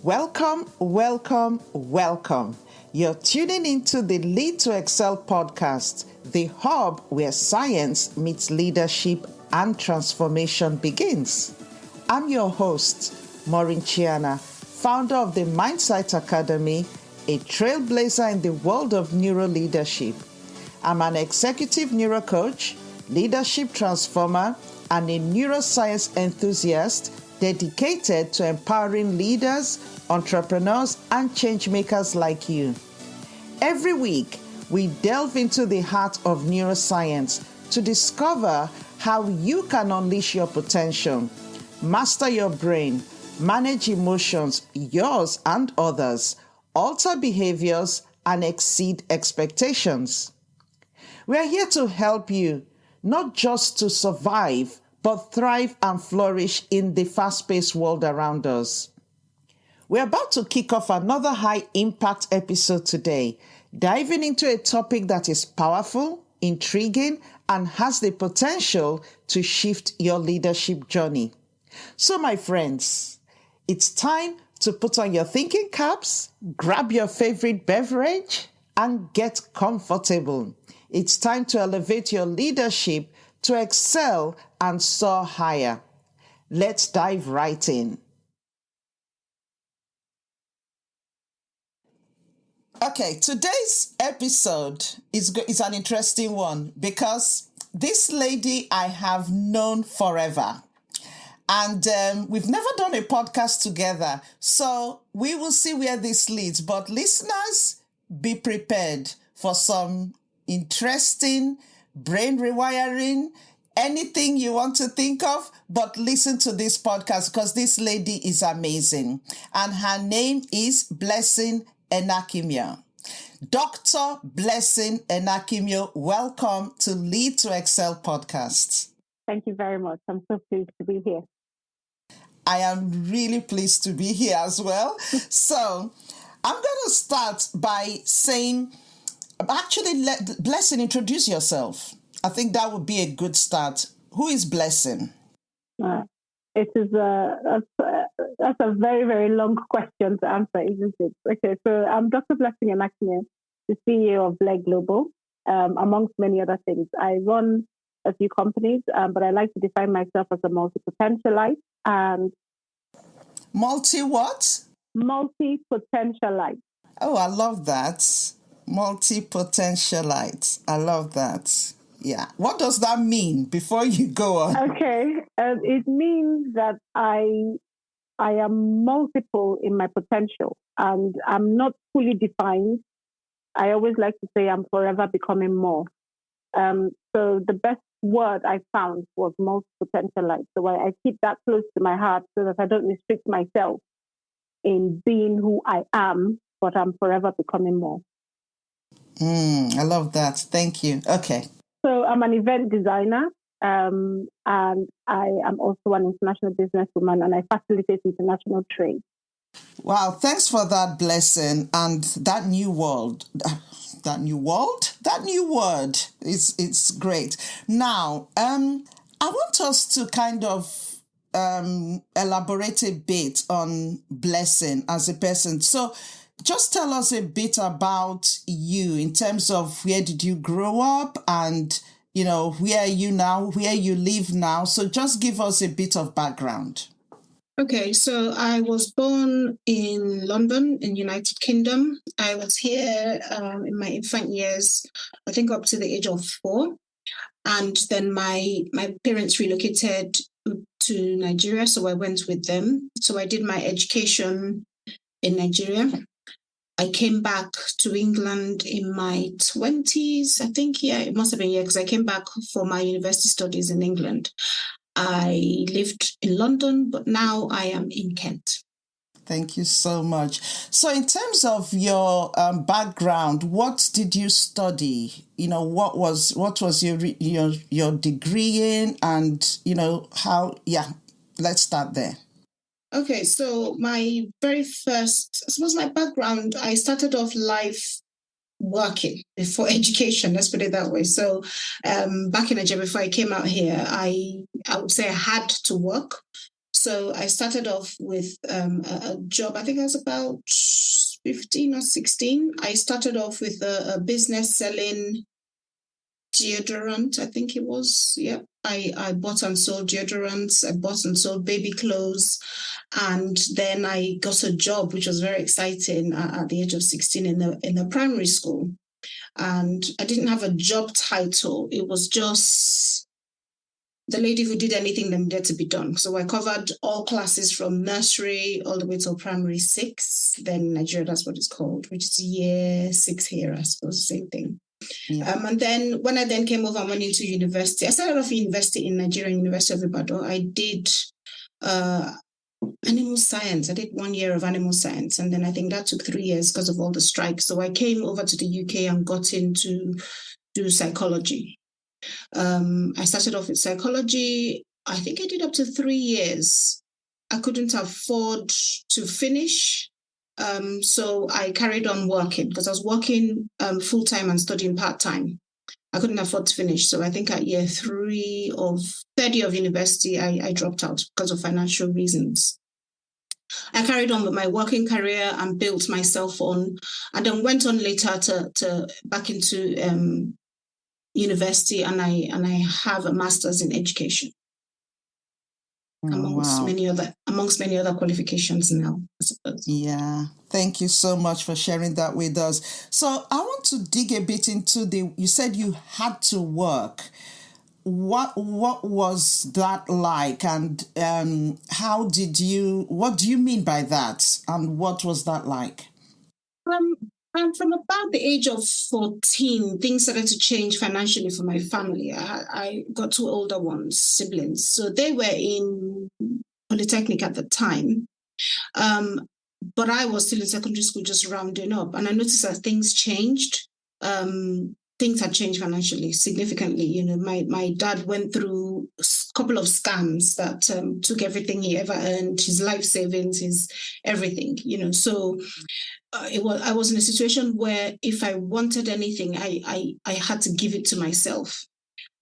Welcome, welcome, welcome. You're tuning into the Lead to Excel podcast, the hub where science meets leadership and transformation begins. I'm your host, Maureen Chiana, founder of the Mindsight Academy, a trailblazer in the world of neuro leadership. I'm an executive neuro coach, leadership transformer, and a neuroscience enthusiast dedicated to empowering leaders, entrepreneurs, and change makers like you. Every week, we delve into the heart of neuroscience to discover how you can unleash your potential, master your brain, manage emotions, yours and others, alter behaviors, and exceed expectations. We're here to help you, not just to survive, but thrive and flourish in the fast-paced world around us. We're about to kick off another high-impact episode today, diving into a topic that is powerful, intriguing, and has the potential to shift your leadership journey. So, my friends, it's time to put on your thinking caps, grab your favorite beverage, and get comfortable. It's time to elevate your leadership to excel and soar higher. Let's dive right in. Okay, today's episode is an interesting one because this lady I have known forever. And we've never done a podcast together. So we will see where this leads. But listeners, be prepared for some interesting brain rewiring, anything you want to think of, but listen to this podcast because this lady is amazing. And her name is Blessing Enakimio. Dr. Blessing Enakimio, welcome to Lead to Excel podcast. Thank you very much. I'm so pleased to be here. I am really pleased to be here as well. So I'm going to start by saying, actually, let Blessing introduce yourself. I think that would be a good start. Who is Blessing? That's a very, very long question to answer, isn't it? Okay, so I'm Dr. Blessing Enakimio, the CEO of Ble Global, amongst many other things. I run a few companies, but I like to define myself as a multi-potentialite. And Multi-what? Multi-potentialite. Oh, I love that. Multi-potentialite. I love that. Yeah. What does that mean before you go on? Okay. It means that I am multiple in my potential and I'm not fully defined. I always like to say I'm forever becoming more. So the best word I found was multi-potentialite. So I keep that close to my heart so that I don't restrict myself in being who I am, but I'm forever becoming more. I love that. Thank you. Okay. So I'm an event designer, and I am also an international businesswoman, and I facilitate international trade. Wow, thanks for that, Blessing. And that new word, it's great. Now, I want us to kind of elaborate a bit on Blessing as a person. So just tell us a bit about you in terms of where did you grow up and, where are you now, where you live now. So just give us a bit of background. Okay, so I was born in London, in United Kingdom. I was here in my infant years, I think up to the age of 4. And then my parents relocated to Nigeria, so I went with them. So I did my education in Nigeria. I came back to England in my 20s, I think. Yeah, it must have been, because I came back for my university studies in England. I lived in London, but now I am in Kent. Thank you so much. So in terms of your background, what did you study? What was your degree in, and how? Yeah, let's start there. Okay, so my very first, I suppose my background, I started off life working before education, let's put it that way. So back in Nigeria, before I came out here, I would say I had to work. So I started off with a job. I think I was about 15 or 16. I started off with a business selling deodorant, I think it was. Yeah. I bought and sold deodorants. I bought and sold baby clothes. And then I got a job, which was very exciting at the age of 16 in the primary school. And I didn't have a job title. It was just the lady who did anything that needed to be done. So I covered all classes from nursery all the way till primary 6. Then in Nigeria, that's what it's called, which is year 6 here, I suppose, same thing. Yeah. And then when I then came over and went into university, I started off university in Nigeria, University of Ibadan. I did animal science. I did 1 year of animal science. And then I think that took 3 years because of all the strikes. So I came over to the UK and got into do psychology. I started off with psychology. I think I did up to 3 years. I couldn't afford to finish. So I carried on working because I was working full-time and studying part-time. I couldn't afford to finish. So I think at year 3 of third year of university, I dropped out because of financial reasons. I carried on with my working career and built myself on, and then went on later to back into university, and I have a master's in education. Amongst many other qualifications now, I suppose. Yeah, thank you so much for sharing that with us. So I want to dig a bit into you said you had to work. What was that like, and what do you mean by that, and what was that like? From about the age of 14, things started to change financially for my family. I got 2 older ones, siblings. So they were in Polytechnic at the time. But I was still in secondary school, just rounding up. And I noticed that things changed. Things had changed financially significantly. You know, my dad went through a couple of scams that took everything he ever earned, his life savings, his everything, you know. So I was in a situation where if I wanted anything, I had to give it to myself.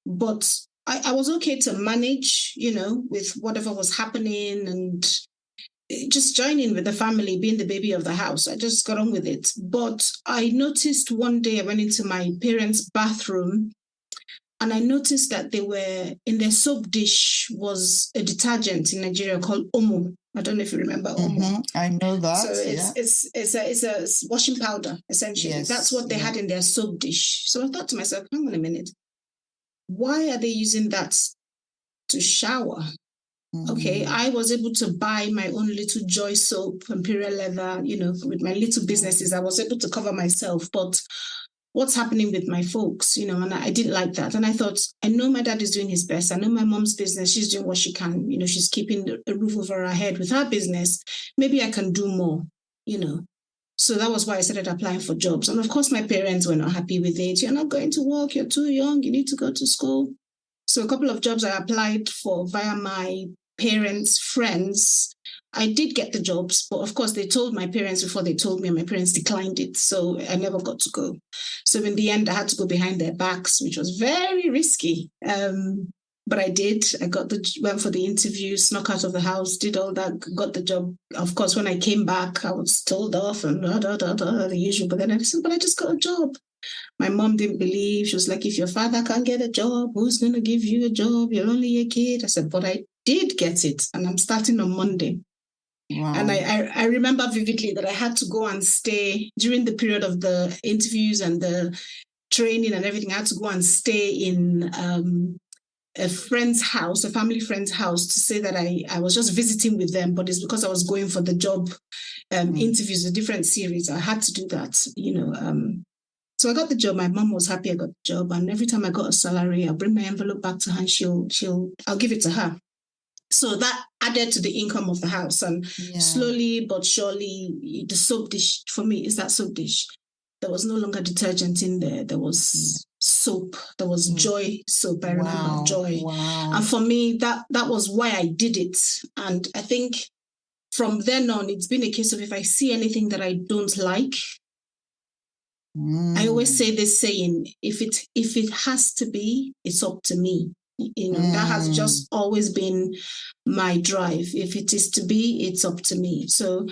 But I was okay to manage, you know, with whatever was happening and just joining with the family, being the baby of the house. I just got on with it. But I noticed one day I went into my parents' bathroom and I noticed that they were in their soap dish was a detergent in Nigeria called Omo. I don't know if you remember Omo. Mm-hmm. I know that. So it's a washing powder, essentially. Yes, that's what they had in their soap dish. So I thought to myself, hang on a minute. Why are they using that to shower? Mm-hmm. Okay, I was able to buy my own little Joy soap, Imperial Leather, you know, with my little businesses. I was able to cover myself. But what's happening with my folks, you know, and I didn't like that. And I thought, I know my dad is doing his best. I know my mom's business. She's doing what she can. You know, she's keeping a roof over her head with her business. Maybe I can do more, you know. So that was why I started applying for jobs. And of course, my parents were not happy with it. You're not going to work. You're too young. You need to go to school. So a couple of jobs I applied for via my parents' friends. I did get the jobs, but of course they told my parents before they told me, and my parents declined it. So I never got to go. So in the end, I had to go behind their backs, which was very risky. But I did. I went for the interview, snuck out of the house, did all that, got the job. Of course, when I came back, I was told off and the usual. But then I said, but I just got a job. My mom didn't believe. She was like, if your father can't get a job, who's going to give you a job? You're only a kid. I said, but I did get it. And I'm starting on Monday. Wow. And I remember vividly that I had to go and stay during the period of the interviews and the training and everything. I had to go and stay in a friend's house, a family friend's house, to say that I was just visiting with them, but it's because I was going for the job interviews, a different series. I had to do that, you know. So I got the job. My mom was happy I got the job. And every time I got a salary, I'll bring my envelope back to her and I'll give it to her. So that added to the income of the house. And slowly but surely, the soap dish for me is that soap dish. There was no longer detergent in there. There was soap. There was Joy soap. I remember Joy. Wow. And for me, that was why I did it. And I think from then on, it's been a case of if I see anything that I don't like, I always say this saying, if it has to be, it's up to me. That has just always been my drive. If it is to be, it's up to me. So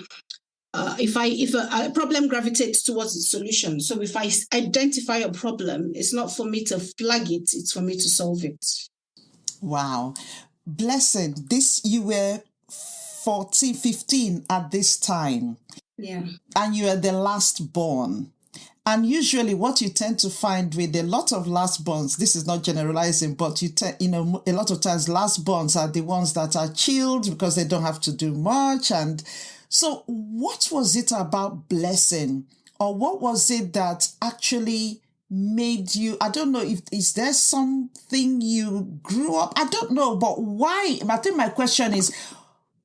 if a problem gravitates towards its solution, so if I identify a problem, it's not for me to flag it, it's for me to solve it. Wow. Blessing, you were 14, 15 at this time. Yeah. And you are the last born. And usually what you tend to find with a lot of last borns, this is not generalizing, but a lot of times last borns are the ones that are chilled because they don't have to do much. And so what was it about Blessing, or what was it that actually made you, I don't know, is there something you grew up, I don't know, but why? I think my question is,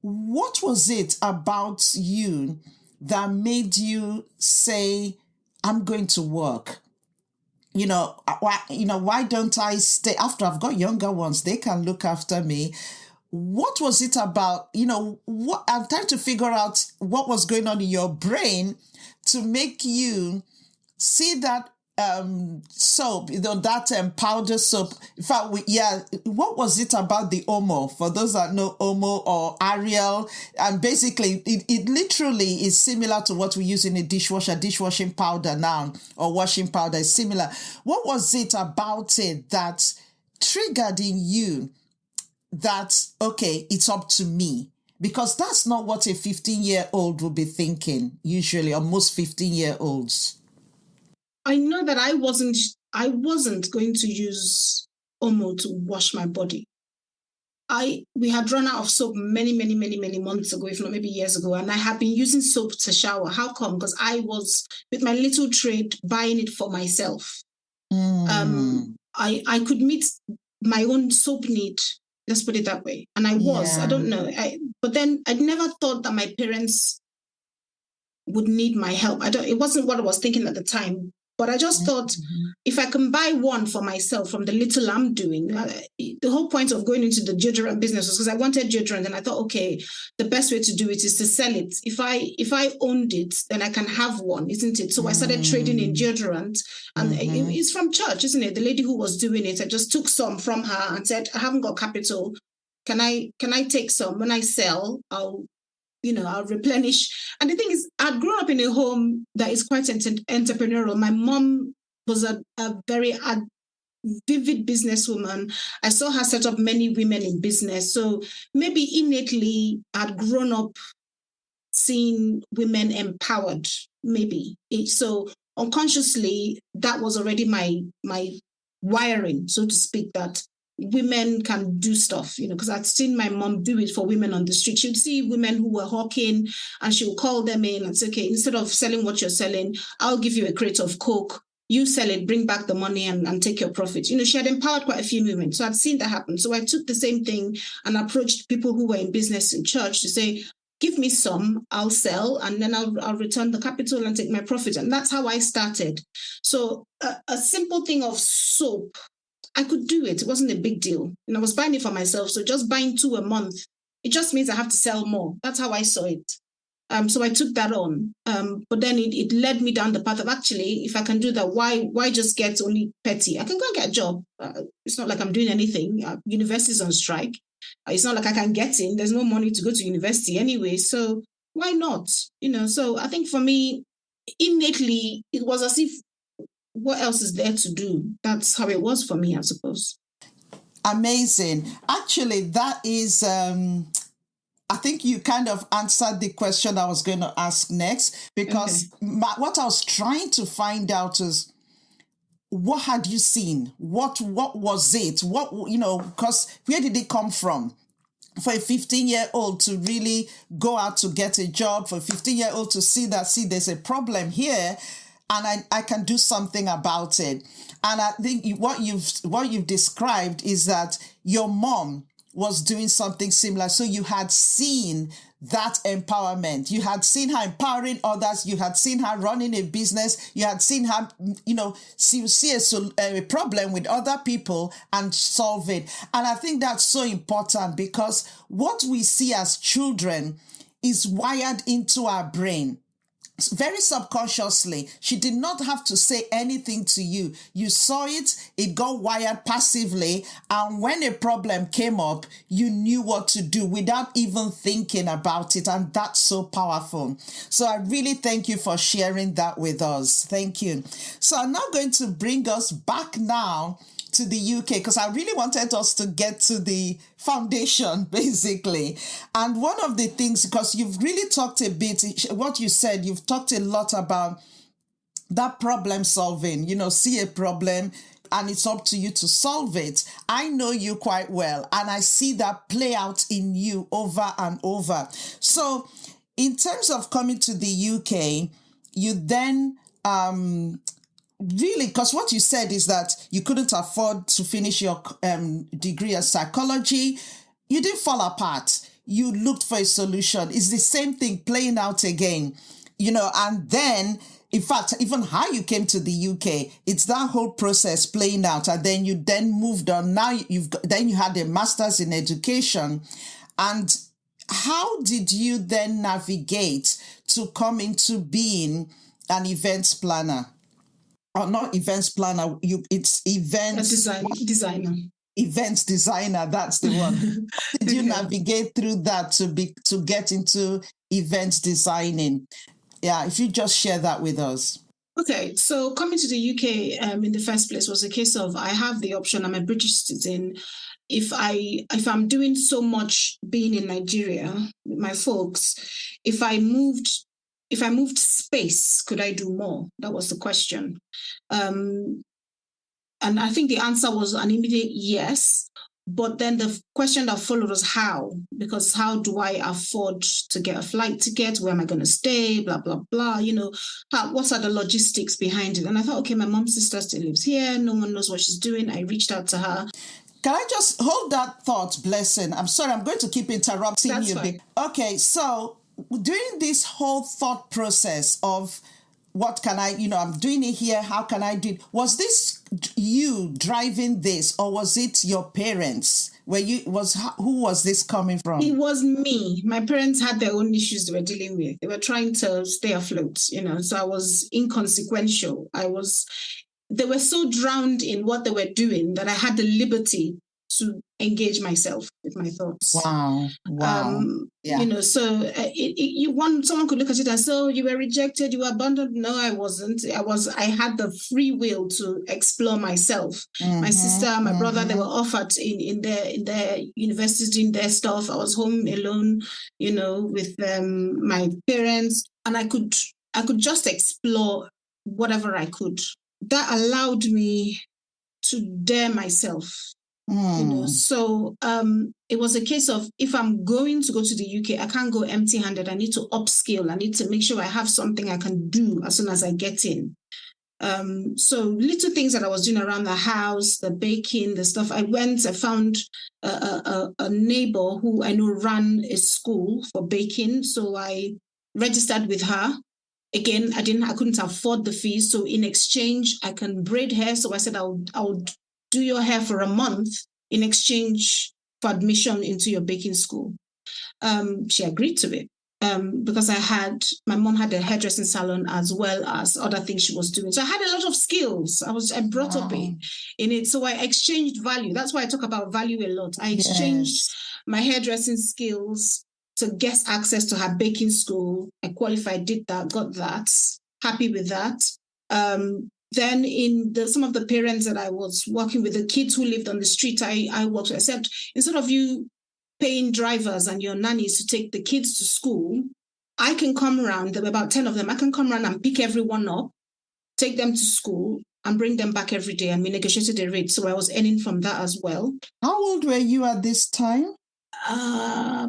what was it about you that made you say, I'm going to work? Why don't I stay? After I've got younger ones, they can look after me. What was it about, what I'm trying to figure out what was going on in your brain to make you see that soap, that powder soap. In fact, what was it about the Omo? For those that know Omo or Ariel, and basically it literally is similar to what we use in a dishwashing powder now, or washing powder is similar. What was it about it that triggered in you that, okay, it's up to me? Because that's not what a 15-year-old would be thinking usually, or most 15-year-olds. I know that I wasn't going to use Omo to wash my body. We had run out of soap many months ago, if not maybe years ago, and I had been using soap to shower. How come? Because I was, with my little trade, buying it for myself. I could meet my own soap need, let's put it that way. And I don't know. But then I never thought that my parents would need my help. It wasn't what I was thinking at the time. But I just thought, if I can buy one for myself from the little I'm doing, the whole point of going into the deodorant business was because I wanted deodorant, and I thought, okay, the best way to do it is to sell it. If I owned it, then I can have one, isn't it? So I started trading in deodorant, and it's from church, isn't it? The lady who was doing it, I just took some from her and said, I haven't got capital. Can I take some? When I sell, I'll replenish. And the thing is, I'd grown up in a home that is quite entrepreneurial. My mom was a very vivid businesswoman. I saw her set up many women in business. So maybe innately, I'd grown up seeing women empowered, maybe. So unconsciously, that was already my wiring, so to speak, that women can do stuff, because I'd seen my mom do it for women on the street. She would see women who were hawking, and she would call them in and say, okay, instead of selling what you're selling, I'll give you a crate of Coke. You sell it, bring back the money and take your profit. She had empowered quite a few women. So I'd seen that happen. So I took the same thing and approached people who were in business in church to say, give me some, I'll sell, and then I'll return the capital and take my profit. And that's how I started. So a simple thing of soap, I could do it. It wasn't a big deal. And I was buying it for myself. So just buying 2 a month, it just means I have to sell more. That's how I saw it. So I took that on. But then it led me down the path of, actually, if I can do that, why just get only petty? I can go and get a job. It's not like I'm doing anything. University's on strike. It's not like I can get in. There's no money to go to university anyway. So why not? So I think for me, innately, it was as if, what else is there to do? That's how it was for me, I suppose. Amazing. Actually, that is, I think you kind of answered the question I was going to ask next, because what I was trying to find out is, what had you seen? What was it? Because where did it come from? For a 15-year-old to really go out to get a job, for a 15-year-old to see there's a problem here, and I can do something about it. And I think what you've described is that your mom was doing something similar. So you had seen that empowerment. You had seen her empowering others. You had seen her running a business. You had seen her, see a problem with other people and solve it. And I think that's so important, because what we see as children is wired into our brain. very subconsciously. She did not have to say anything to you. You saw it, it got wired passively. And when a problem came up, you knew what to do without even thinking about it. And that's so powerful. So I really thank you for sharing that with us. Thank you. So I'm now going to bring us back now to the UK, because I really wanted us to get to the foundation, basically. And one of the things, because you've really talked a bit, what you said, you've talked a lot about that problem solving, see a problem and it's up to you to solve it. I know you quite well, and I see that play out in you over and over. So in terms of coming to the UK, you then, really, because what you said is that you couldn't afford to finish your degree in psychology. You didn't fall apart. You looked for a solution. It's the same thing playing out again, and then, in fact, even how you came to the UK, it's that whole process playing out. And then you then moved on. Now you had a master's in education. And how did you then navigate to come into being an events planner? Or not events planner, it's events designer. Events designer, that's the one. Did you navigate through that to get into events designing? Yeah, if you just share that with us. Okay, so coming to the UK in the first place was a case of I have the option. I'm a British citizen. If I'm doing so much being in Nigeria with my folks, if I moved space, could I do more? That was the question. And I think the answer was an immediate yes. But then the question that followed was how? Because how do I afford to get a flight ticket? Where am I going to stay? Blah, blah, blah. What are the logistics behind it? And I thought, okay, my mom's sister still lives here. No one knows what she's doing. I reached out to her. Can I just hold that thought, Blessing? I'm sorry, I'm going to keep interrupting That's you. Fine. Okay, so during this whole thought process of what can I, I'm doing it here, how can I do it? Was this you driving this, or was it your parents? Who was this coming from? It was me. My parents had their own issues they were dealing with. They were trying to stay afloat, so I was inconsequential. They were so drowned in what they were doing that I had the liberty to engage myself with my thoughts. Wow. Yeah. So someone could look at it and say, "Oh, you were rejected, you were abandoned." No, I wasn't. I had the free will to explore myself. Mm-hmm, my sister, my brother, they were off in their universities doing their stuff. I was home alone, with my parents, and I could just explore whatever I could. That allowed me to dare myself. So it was a case of, if I'm going to go to the UK, I can't go empty-handed. I need to upskill. I need to make sure I have something I can do as soon as I get in. So little things that I was doing around the house, the baking, the stuff. I found a neighbor who I know ran a school for baking. So I registered with her. Again, I couldn't afford the fees. So in exchange, I can braid hair. So I said, I would do your hair for a month in exchange for admission into your baking school. She agreed to it because my mom had a hairdressing salon as well as other things she was doing. So I had a lot of skills. I brought up in it. So I exchanged value. That's why I talk about value a lot. I exchanged my hairdressing skills to get access to her baking school. I qualified, did that, got that, happy with that. Then in some of the parents that I was working with, the kids who lived on the street, I worked with. I said, instead of you paying drivers and your nannies to take the kids to school, I can come around. There were about 10 of them. I can come around and pick everyone up, take them to school, and bring them back every day. And we negotiated a rate. So I was earning from that as well. How old were you at this time?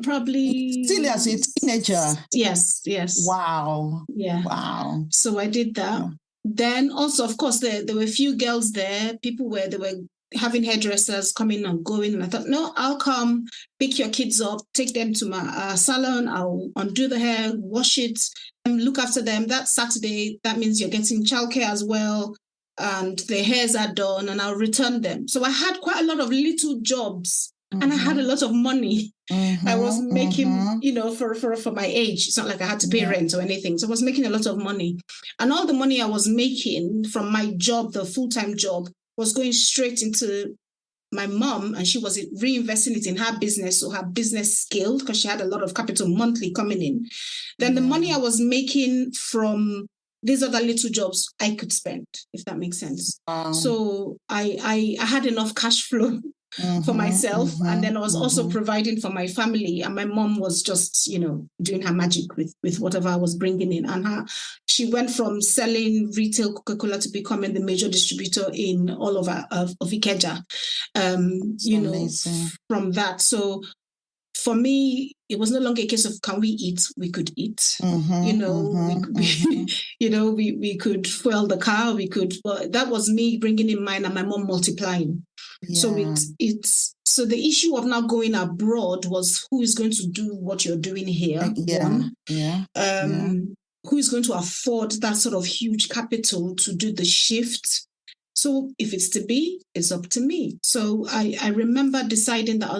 Probably still as a teenager. Yes. Wow. Yeah. Wow. So I did that. Yeah. Then also, of course, there were a few girls there. They were having hairdressers coming and going. And I thought, no, I'll come pick your kids up, take them to my salon. I'll undo the hair, wash it, and look after them. That Saturday, that means you're getting childcare as well. And their hairs are done, and I'll return them. So I had quite a lot of little jobs and I had a lot of money. I was making, for my age. It's not like I had to pay rent or anything. So I was making a lot of money. And all the money I was making from my job, the full-time job, was going straight into my mom, and she was reinvesting it in her business, so her business scaled because she had a lot of capital monthly coming in. Then the money I was making from these other little jobs, I could spend, if that makes sense. So I had enough cash flow for myself, and then I was also providing for my family, and my mom was just doing her magic with whatever I was bringing in. And she went from selling retail Coca-Cola to becoming the major distributor in all of Ikeja, from that. So for me, it was no longer a case of can we eat? We could eat. We could fuel the car. We could. Well, that was me bringing in mine, and my mom multiplying. Yeah. So the issue of now going abroad was who is going to do what you're doing here. Who is going to afford that sort of huge capital to do the shift? So if it's to be, it's up to me. So I remember deciding that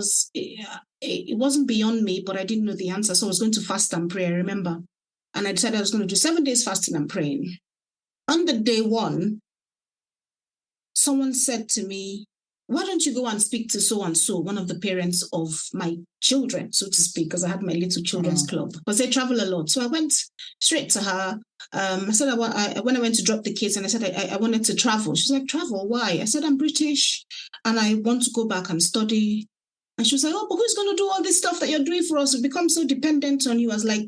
it wasn't beyond me, but I didn't know the answer. So I was going to fast and pray, I remember. And I decided I was going to do 7 days fasting and praying. On the day one, someone said to me, why don't you go and speak to so-and-so, one of the parents of my children, so to speak, because I had my little children's club, because they travel a lot. So I went straight to her. I said, when I went to drop the kids, and I said, I wanted to travel. She's like, travel? Why? I said, I'm British, and I want to go back and study. And she was like, oh, but who's going to do all this stuff that you're doing for us? We become so dependent on you. I was like,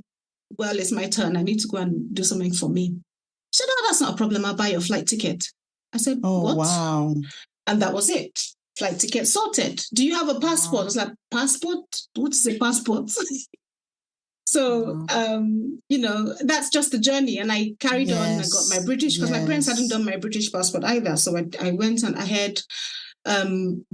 well, it's my turn. I need to go and do something for me. She said, oh, that's not a problem. I'll buy your flight ticket. I said, what? Wow. And that was it. Flight ticket sorted. Do you have a passport? I was like, passport? What is a passport? So, that's just the journey. And I carried on. I got my British, because my parents hadn't done my British passport either. So I went and I had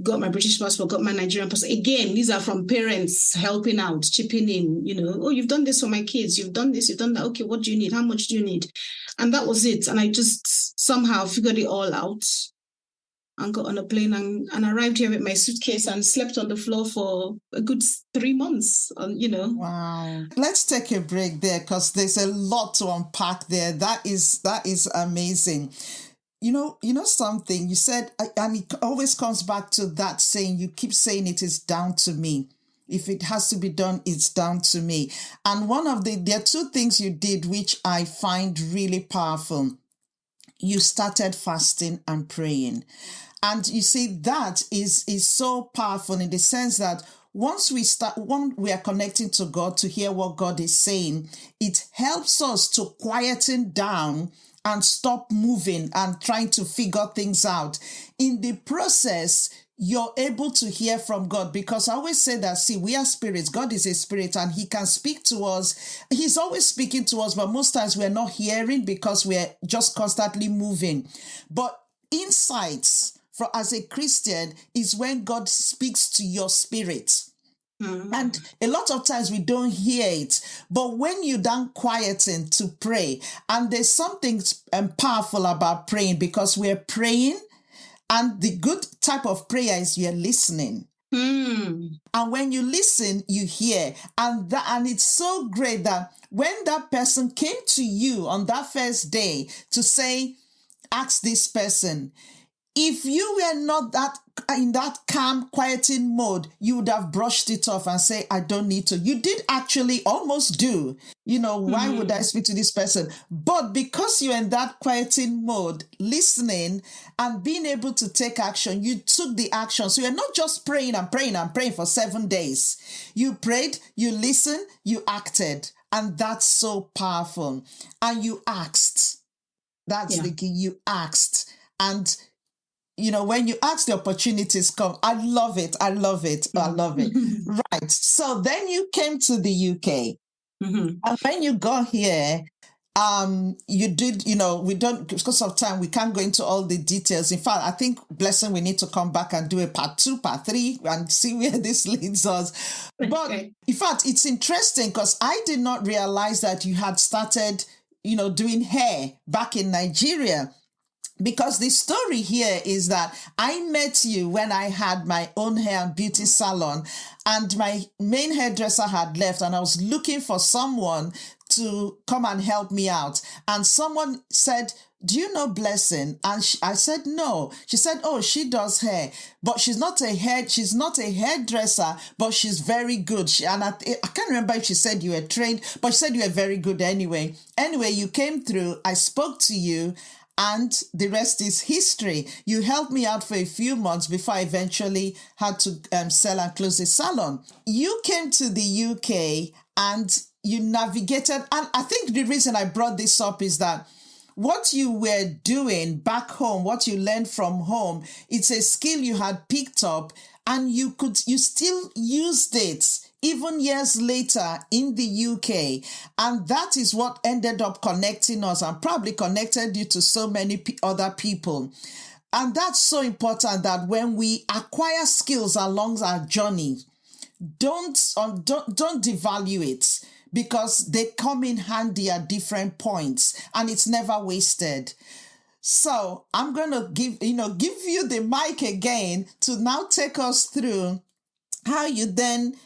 got my British passport, got my Nigerian passport. Again, these are from parents helping out, chipping in, oh, you've done this for my kids. You've done this, you've done that. Okay, what do you need? How much do you need? And that was it. And I just somehow figured it all out and got on a plane and arrived here with my suitcase and slept on the floor for a good 3 months, Wow. Let's take a break there, because there's a lot to unpack there. That is amazing. You know something you said, and it always comes back to that saying, you keep saying it is down to me. If it has to be done, it's down to me. And there are two things you did, which I find really powerful. You started fasting and praying. And you see, that is so powerful in the sense that once we are connecting to God to hear what God is saying, it helps us to quieten down and stop moving and trying to figure things out. In the process, you're able to hear from God, because I always say that, see, we are spirits. God is a spirit, and he can speak to us. He's always speaking to us, but most times we're not hearing because we're just constantly moving. But insights as a Christian is when God speaks to your spirit. And a lot of times we don't hear it. But when you're done quieting to pray, and there's something powerful about praying, because we're praying, and the good type of prayer is you're listening. And when you listen, you hear. And it's so great that when that person came to you on that first day to say, ask this person, if you were not in that calm, quieting mode, you would have brushed it off and say, I don't need to. You did actually almost do, why would I speak to this person? But because you're in that quieting mode, listening and being able to take action, you took the action. So you're not just praying and praying and praying for 7 days. You prayed, you listened, you acted. And that's so powerful. And you asked. That's the key. You asked. And when you ask, the opportunities come. I love it. I love it. I love it. Right. So then you came to the UK. And when you got here, you did, we don't, because of time, we can't go into all the details. In fact, I think, Blessing, we need to come back and do a part 2, part 3, and see where this leads us. But in fact, it's interesting because I did not realize that you had started, doing hair back in Nigeria. Because the story here is that I met you when I had my own hair and beauty salon, and my main hairdresser had left, and I was looking for someone to come and help me out. And someone said, do you know Blessing? And I said, no. She said, oh, she does hair, but she's not a hairdresser, but she's very good. I can't remember if she said you were trained, but she said you were very good anyway. Anyway, you came through, I spoke to you, and the rest is history. You helped me out for a few months before I eventually had to sell and close the salon. You came to the UK and you navigated. And I think the reason I brought this up is that what you were doing back home, what you learned from home, it's a skill you had picked up, and you still used it even years later in the UK. And that is what ended up connecting us and probably connected you to so many other people. And that's so important, that when we acquire skills along our journey, don't devalue it, because they come in handy at different points and it's never wasted. So I'm going to give you the mic again to now take us through how you then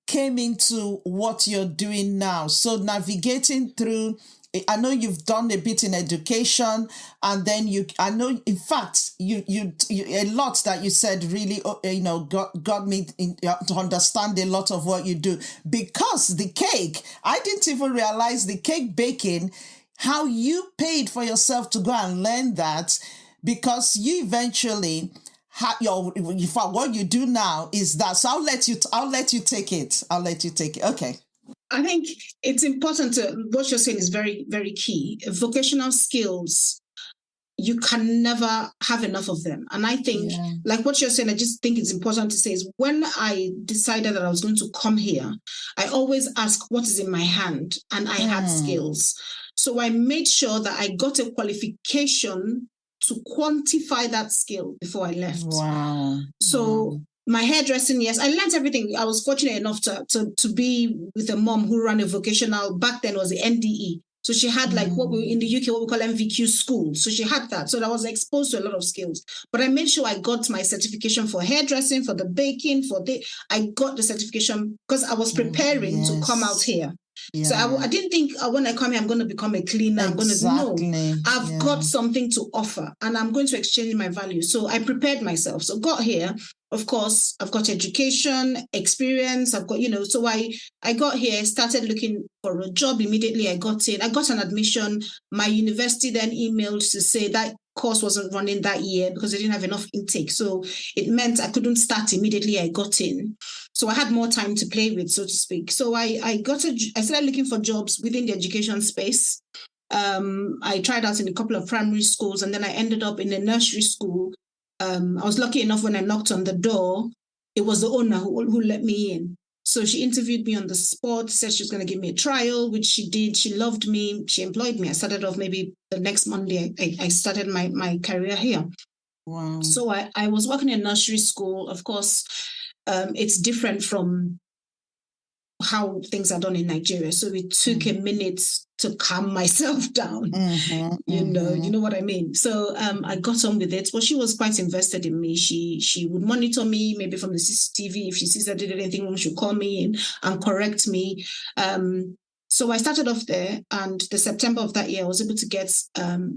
came into what you're doing now. So navigating through, I know you've done a bit in education, and then I know, in fact, you a lot that you said really, got me to understand a lot of what you do. Because the cake, I didn't even realize the cake baking, how you paid for yourself to go and learn that, because you eventually what you do now is that. So I'll let you take it. Okay. I think it's important what you're saying is very, very key. Vocational skills, you can never have enough of them. And I think, like what you're saying, I just think it's important to say is, when I decided that I was going to come here, I always ask what is in my hand, and I had skills. So I made sure that I got a qualification to quantify that skill before I left. Wow. So my hairdressing, yes, I learned everything. I was fortunate enough to be with a mom who ran a vocational, back then was the NDE. So she had like what we in the UK, what we call MVQ school. So she had that. So I was exposed to a lot of skills. But I made sure I got my certification for hairdressing, for the baking, I got the certification because I was preparing to come out here. Yeah. So I didn't think when I come here, I'm going to become a cleaner. I've got something to offer, and I'm going to exchange my value. So I prepared myself. So got here. Of course, I've got education, experience. I've got, so I got here, started looking for a job immediately. I got in. I got an admission. My university then emailed to say that course wasn't running that year because they didn't have enough intake. So it meant I couldn't start immediately. I got in. So I had more time to play with, so to speak. So I started looking for jobs within the education space. I tried out in a couple of primary schools, and then I ended up in a nursery school. I was lucky enough when I knocked on the door, it was the owner who let me in. So she interviewed me on the spot, said she was going to give me a trial, which she did. She loved me. She employed me. I started off maybe the next Monday. I started my career here. Wow. So I was working in nursery school. Of course, it's different from how things are done in Nigeria. So it took a minute to calm myself down. You know what I mean? So I got on with it. But she was quite invested in me. She would monitor me, maybe from the CCTV. If she sees I did anything wrong, she'd call me in and correct me. So I started off there, and the September of that year, I was able to get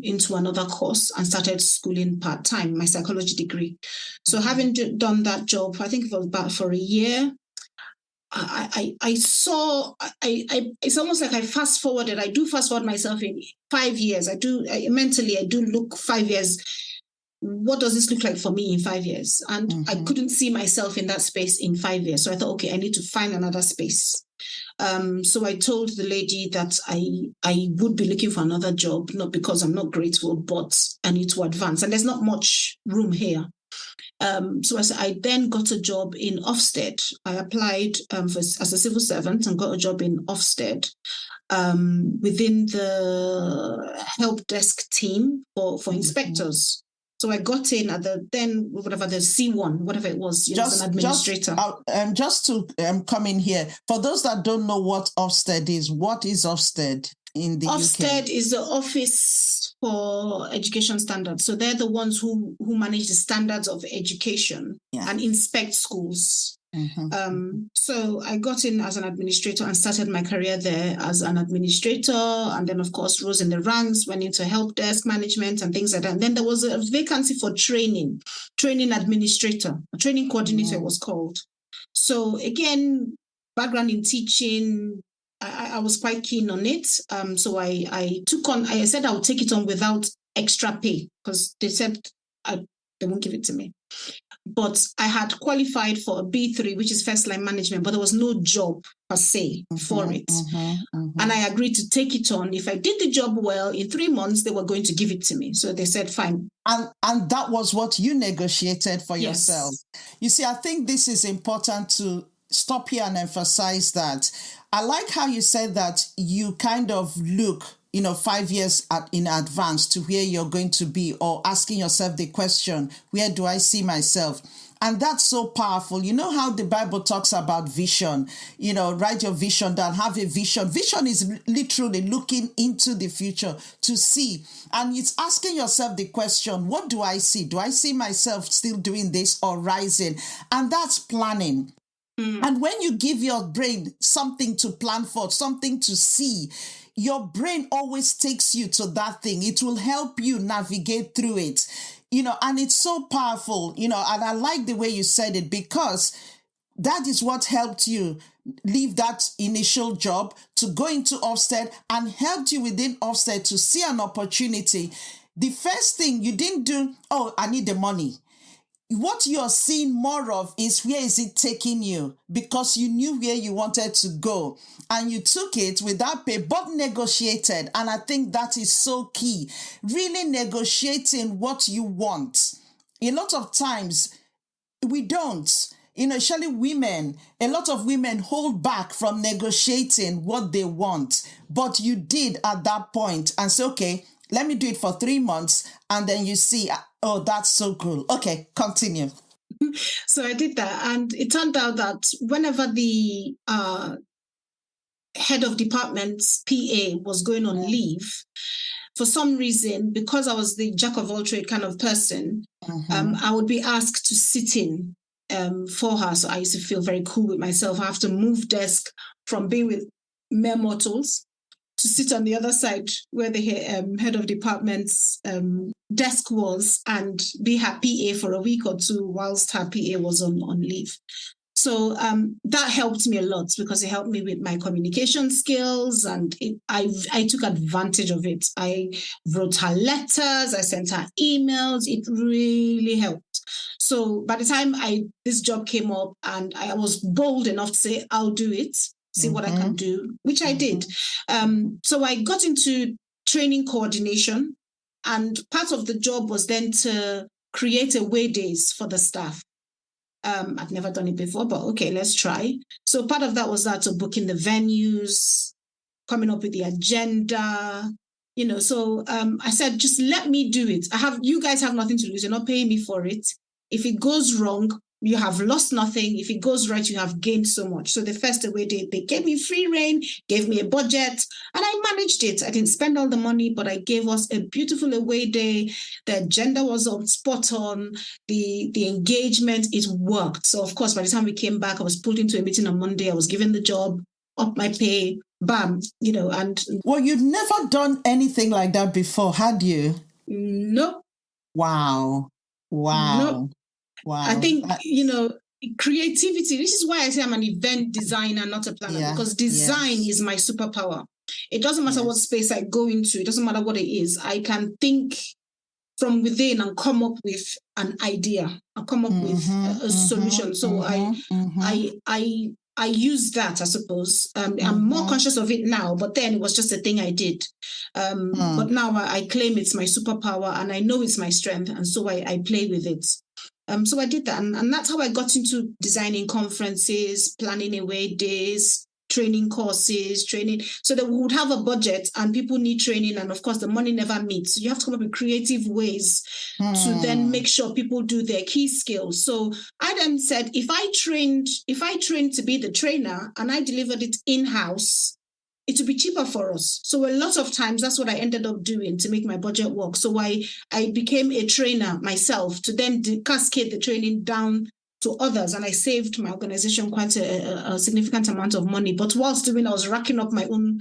into another course and started schooling part-time, my psychology degree. So having done that job, I think it was about for a year, I saw, it's almost like I fast forwarded. I do fast forward myself in 5 years. I do look 5 years. What does this look like for me in 5 years? And I couldn't see myself in that space in 5 years. So I thought, okay, I need to find another space. So I told the lady that I would be looking for another job, not because I'm not grateful, but I need to advance. And there's not much room here. So I then got a job in Ofsted. I applied as a civil servant and got a job in Ofsted within the help desk team for inspectors. So I got in at the C1, whatever it was, as an administrator. Just to come in here, for those that don't know what Ofsted is, what is Ofsted? in the Ofsted UK? is the Office for Education Standards. So they're the ones who manage the standards of education and inspect schools. So I got in as an administrator and started my career there as an administrator, and then of course rose in the ranks, went into help desk management and things like that. And then there was a vacancy for training administrator, a training coordinator was called. So again, background in teaching, I was quite keen on it. So I said I would take it on without extra pay, because they said they won't give it to me. But I had qualified for a B3, which is first line management, but there was no job per se for it. And I agreed to take it on. If I did the job well, in 3 months, they were going to give it to me. So they said, fine. And that was what you negotiated for yourself. You see, I think this is important to stop here and emphasize that. I like how you said that you kind of look 5 years in advance to where you're going to be, or asking yourself the question, where do I see myself? And that's so powerful. You know how the Bible talks about vision, write your vision down, have a vision. Vision is literally looking into the future to see. And it's asking yourself the question, what do I see? Do I see myself still doing this or rising? And that's planning. And when you give your brain something to plan for, something to see, your brain always takes you to that thing. It will help you navigate through it, and it's so powerful, and I like the way you said it, because that is what helped you leave that initial job to go into Ofsted, and helped you within Ofsted to see an opportunity. The first thing you didn't do, I need the money. What you're seeing more of is, where is it taking you? Because you knew where you wanted to go and you took it without pay, but negotiated. And I think that is so key. Really negotiating what you want. A lot of times we don't. Especially women, a lot of women hold back from negotiating what they want. But you did at that point and say, okay, let me do it for 3 months. And then you see, oh, that's so cool. Okay, continue. So I did that. And it turned out that whenever the head of department's PA was going on leave, for some reason, because I was the jack of all trade kind of person, I would be asked to sit in for her. So I used to feel very cool with myself. I have to move desk from being with mere mortals to sit on the other side where the head of department's desk was, and be her PA for a week or two whilst her PA was on leave. So that helped me a lot, because it helped me with my communication skills, and I took advantage of it. I wrote her letters, I sent her emails. It really helped. So by the time this job came up, and I was bold enough to say, I'll do it, see what I can do, which I did. So I got into training coordination, and part of the job was then to create away days for the staff. I've never done it before, but okay, let's try. So part of that was that, to booking the venues, coming up with the agenda, so I said, just let me do it. You guys have nothing to lose. You're not paying me for it. If it goes wrong, you have lost nothing. If it goes right, you have gained so much. So the first away day, they gave me free rein, gave me a budget, and I managed it. I didn't spend all the money, but I gave us a beautiful away day. The agenda was spot on. The engagement, it worked. So of course, by the time we came back, I was pulled into a meeting on Monday. I was given the job, up my pay, bam, and... Well, you'd never done anything like that before, had you? No. Wow. No. Wow. I think, creativity, this is why I say I'm an event designer, not a planner, because design is my superpower. It doesn't matter what space I go into. It doesn't matter what it is. I can think from within and come up with an idea. I'll come up with a solution. So I use that, I suppose. I'm more conscious of it now, but then it was just a thing I did. But now I claim it's my superpower, and I know it's my strength, and so I play with it. So I did that, and that's how I got into designing conferences, planning away days, training courses, so that we would have a budget and people need training, and of course the money never meets. So you have to come up with creative ways to then make sure people do their key skills. So I then said, if I trained to be the trainer and I delivered it in-house, it would be cheaper for us. So a lot of times that's what I ended up doing to make my budget work. So I became a trainer myself to then cascade the training down to others. And I saved my organization quite a significant amount of money. But whilst doing, I was racking up my own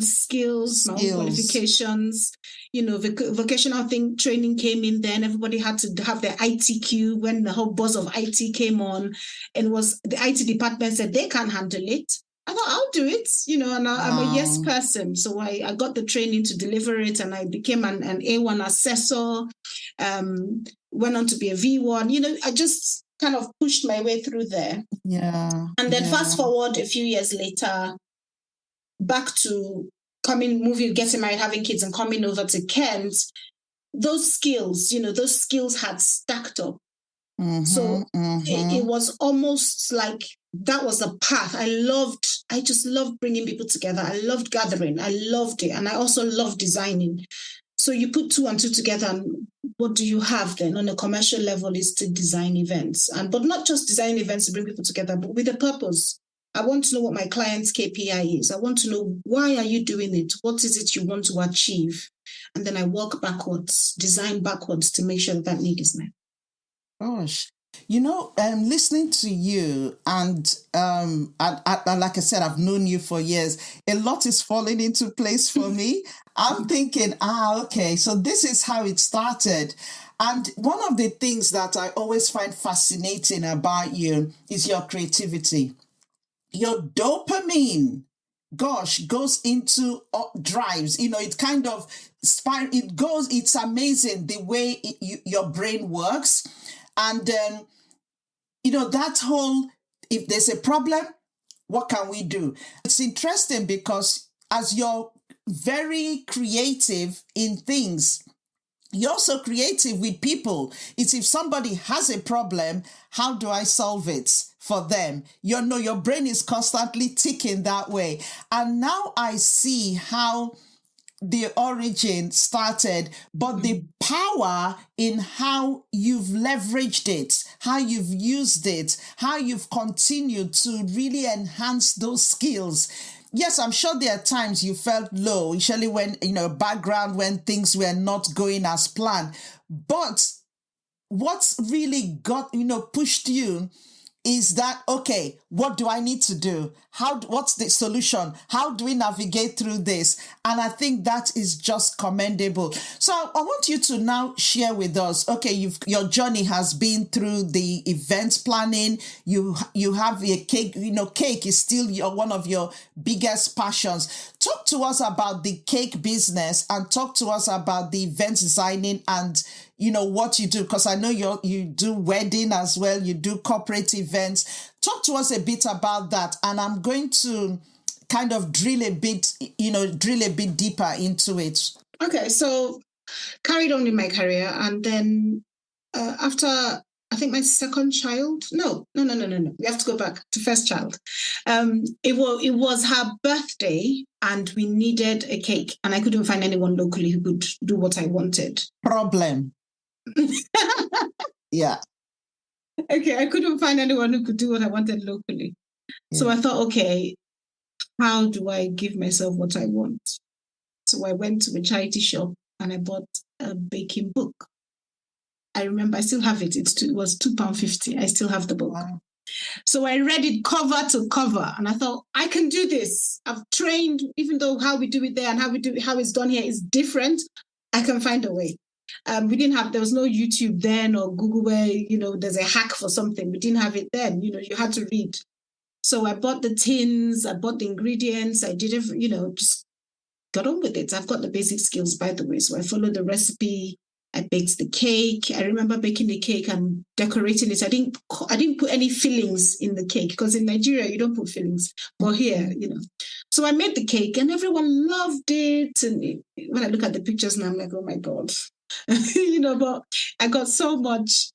skills, my own qualifications. Vocational training came in then. Everybody had to have their ITQ when the whole buzz of IT came on. And it was the IT department said they can't handle it. I thought, I'll do it, and I'm a yes person. So I got the training to deliver it, and I became an A1 assessor, went on to be a V1. I just kind of pushed my way through there. Yeah. And then fast forward a few years later, back to getting married, having kids, and coming over to Kent. Those skills had stacked up. So it was almost like that was the path. I just loved bringing people together. I loved gathering. I loved it. And I also loved designing. So you put 2 and 2 together, and what do you have then on a commercial level is to design events. But not just design events to bring people together, but with a purpose. I want to know what my client's KPI is. I want to know, why are you doing it? What is it you want to achieve? And then I work backwards, design backwards to make sure that need is met. Gosh, listening to you and like I said, I've known you for years. A lot is falling into place for me. I'm thinking, okay, so this is how it started. And one of the things that I always find fascinating about you is your creativity. Your dopamine, goes into drives. It kind of it's amazing the way your brain works. And, that whole, if there's a problem, what can we do? It's interesting because as you're very creative in things, you're also creative with people. It's if somebody has a problem, how do I solve it for them? Your brain is constantly ticking that way. And now I see how the origin started, but the power in how you've leveraged it, how you've used it, how you've continued to really enhance those skills. Yes, I'm sure there are times you felt low, usually when, background, when things were not going as planned. But what's really pushed you is that, okay, what do I need to do? What's the solution? How do we navigate through this? And I think that is just commendable. So I want you to now share with us, okay, your journey has been through the event planning. You have a cake, cake is still one of your biggest passions. Talk to us about the cake business and talk to us about the event designing and what you do, because I know you do wedding as well, you do corporate events. Talk to us a bit about that, and I'm going to kind of drill a bit deeper into it. Okay, so carried on in my career, and then after I think my second child, no, we have to go back to first child. It was her birthday, and we needed a cake, and I couldn't find anyone locally who could do what I wanted. Problem. Yeah. Okay, I couldn't find anyone who could do what I wanted locally. Yeah. So I thought, okay, how do I give myself what I want? So I went to a charity shop and I bought a baking book. I remember, I still have it. It was £2.50. I still have the book. Wow. So I read it cover to cover, and I thought, I can do this. I've trained, even though how we do it there and how it's done here is different. I can find a way. There was no YouTube then or Google where, there's a hack for something. We didn't have it then, you had to read. So I bought the tins, I bought the ingredients, I did it, just got on with it. I've got the basic skills, by the way. So I followed the recipe. I baked the cake. I remember baking the cake and decorating it. I didn't put any fillings in the cake because in Nigeria, you don't put fillings. But here, So I made the cake and everyone loved it. And when I look at the pictures now, I'm like, oh my God. But I got so much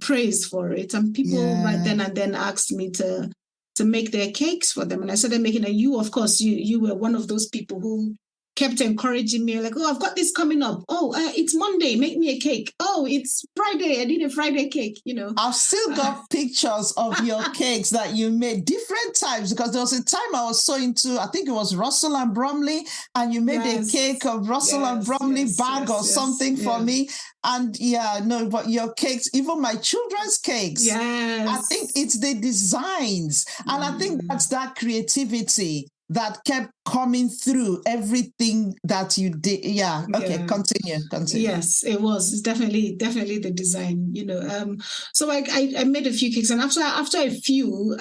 praise for it, and people right then and then asked me to make their cakes for them, and I started making. And you, of course, you were one of those people who kept encouraging me, like, oh, I've got this coming up. Oh, it's Monday, make me a cake. Oh, it's Friday, I need a Friday cake, I've still got pictures of your cakes that you made, different types, because there was a time I was so into, I think it was Russell and Bromley, and you made a cake of Russell and Bromley bag or something for me. And but your cakes, even my children's cakes, I think it's the designs. And I think that's that creativity that kept coming through everything that you did. Continue. Yes, it was. It's definitely the design, so I made a few cakes, and after a few,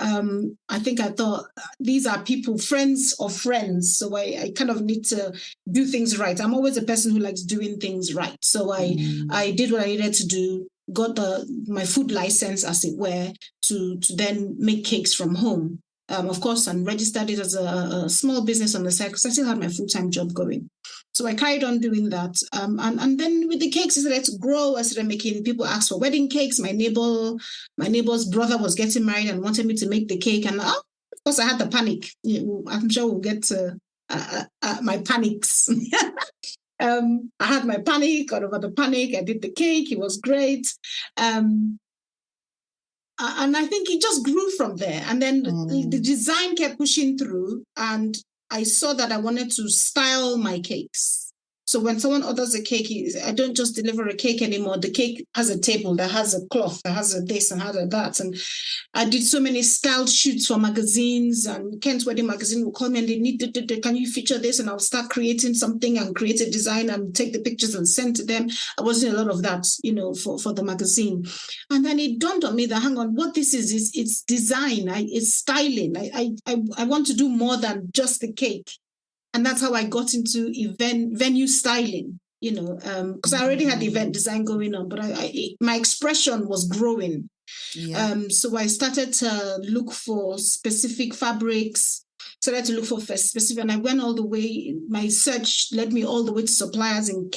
I think I thought, these are people, friends of friends, so I kind of need to do things right. I'm always a person who likes doing things right, so I did what I needed to do, got my food license, as it were, to then make cakes from home. Of course, and registered it as a small business on the side, because I still had my full-time job going. So I carried on doing that. And then with the cakes, I started to grow. I started making, people ask for wedding cakes. My neighbor's brother was getting married and wanted me to make the cake. And of course, I had the panic. I'm sure we'll get to my panics. I had my panic, got over the panic. I did the cake. It was great. And I think it just grew from there. And then the design kept pushing through, and I saw that I wanted to style my cakes. So when someone orders a cake, I don't just deliver a cake anymore. The cake has a table that has a cloth, that has a this and has a that. And I did so many styled shoots for magazines, and Kent's Wedding Magazine will call me and they need, can you feature this? And I'll start creating something and create a design and take the pictures and send to them. I was doing a lot of that, for the magazine. And then it dawned on me that, hang on, what this is it's design, it's styling. I want to do more than just the cake. And that's how I got into venue styling, because I already had event design going on, but my expression was growing. So I started to look for specific fabrics, started to look for specific, and I went all the way, my search led me all the way to suppliers in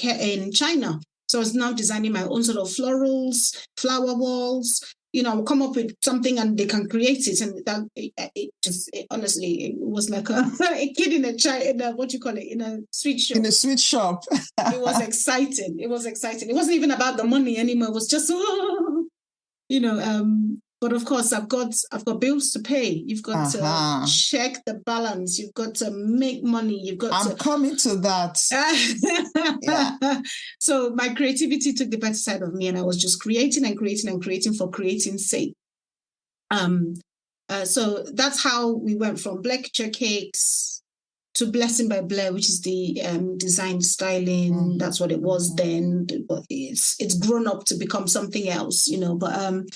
China. So I was now designing my own sort of florals, flower walls. I'll come up with something and they can create it. And that honestly, it was like a kid in a sweet shop. In a sweet shop. It was exciting. It wasn't even about the money anymore. It was just, but of course, I've got bills to pay. You've got to check the balance. You've got to make money. I'm coming to that. So my creativity took the better side of me, and I was just creating and creating and creating for creating's sake. So that's how we went from Ble cakes to Blessing by Ble, which is the design styling. That's what it was then, but it's grown up to become something else, But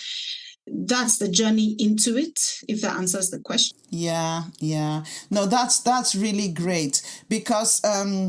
that's the journey into it, if that answers the question. No, that's really great, because I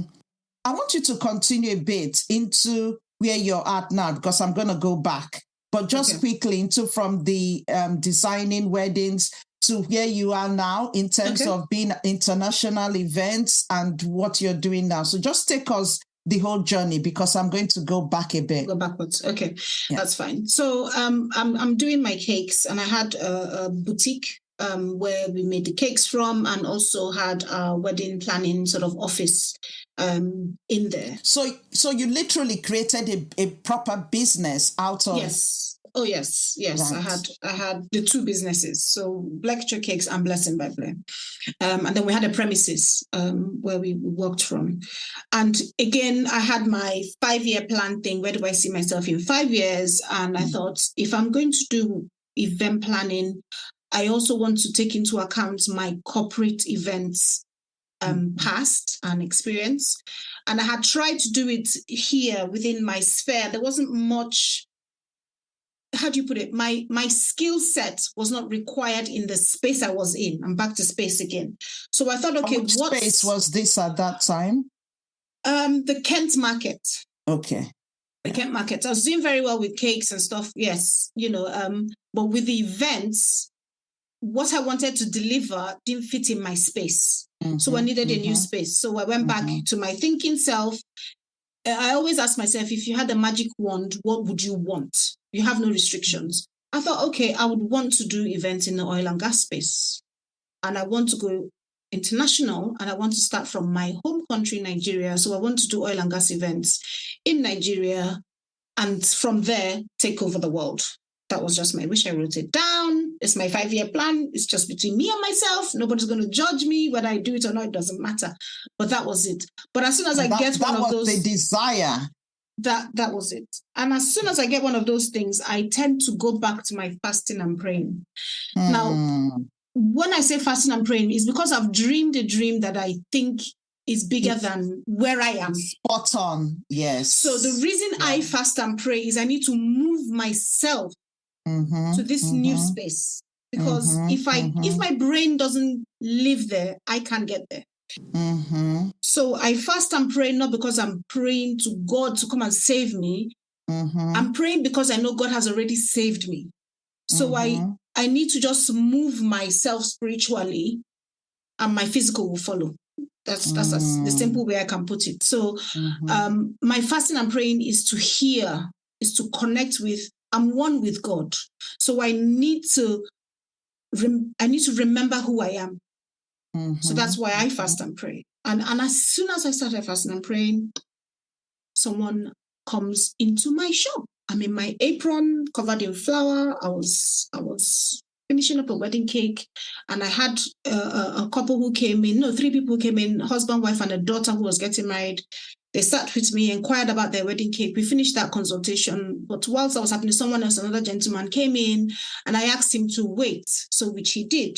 want you to continue a bit into where you're at now, because I'm going to go back, but just quickly into from the designing weddings to where you are now in terms of being international events and what you're doing now. So just take us the whole journey, because I'm going to go back a bit. Go backwards. Okay, that's fine. So I'm doing my cakes, and I had a boutique where we made the cakes from, and also had a wedding planning sort of office in there. So you literally created a proper business out of... Yes. Oh, yes. Right. I had the two businesses, so Ble Cakes and Blessing by Ble. And then we had a premises where we worked from. And again, I had my 5-year plan thing. Where do I see myself in 5 years? And I thought, if I'm going to do event planning, I also want to take into account my corporate events past and experience. And I had tried to do it here within my sphere. There wasn't much... How do you put it? My skill set was not required in the space I was in. I'm back to space again. So I thought, okay, what space was this at that time? The Kent market. Okay. The Kent market. I was doing very well with cakes and stuff. Yes, but with the events, what I wanted to deliver didn't fit in my space. So I needed a new space. So I went back to my thinking self. I always ask myself, if you had a magic wand, what would you want? You have no restrictions. I thought, okay, I would want to do events in the oil and gas space. And I want to go international, and I want to start from my home country, Nigeria. So I want to do oil and gas events in Nigeria, and from there, take over the world. That was just my wish. I wrote it down. It's my 5-year plan. It's just between me and myself. Nobody's going to judge me whether I do it or not. It doesn't matter. But that was it. But as soon as I get one of those... That was the desire. That was it. And as soon as I get one of those things, I tend to go back to my fasting and praying. Now, when I say fasting and praying, it's because I've dreamed a dream that I think is bigger than where I am. Spot on, yes. So the reason I fast and pray is I need to move myself to this new space. Because if my brain doesn't live there, I can't get there. So I fast and pray not because I'm praying to God to come and save me. I'm praying because I know God has already saved me. So I need to just move myself spiritually, and my physical will follow. That's the simple way I can put it. So my fasting and praying is to hear, is to connect with, I'm one with God. So I need to remember who I am. So that's why I fast and pray. And as soon as I started fasting and praying, someone comes into my shop. I'm in my apron, covered in flour. I was finishing up a wedding cake, and I had a couple who came in. No, 3 people who came in: husband, wife, and a daughter who was getting married. They sat with me, inquired about their wedding cake. We finished that consultation. But whilst I was happening, someone else, another gentleman, came in, and I asked him to wait, so which he did.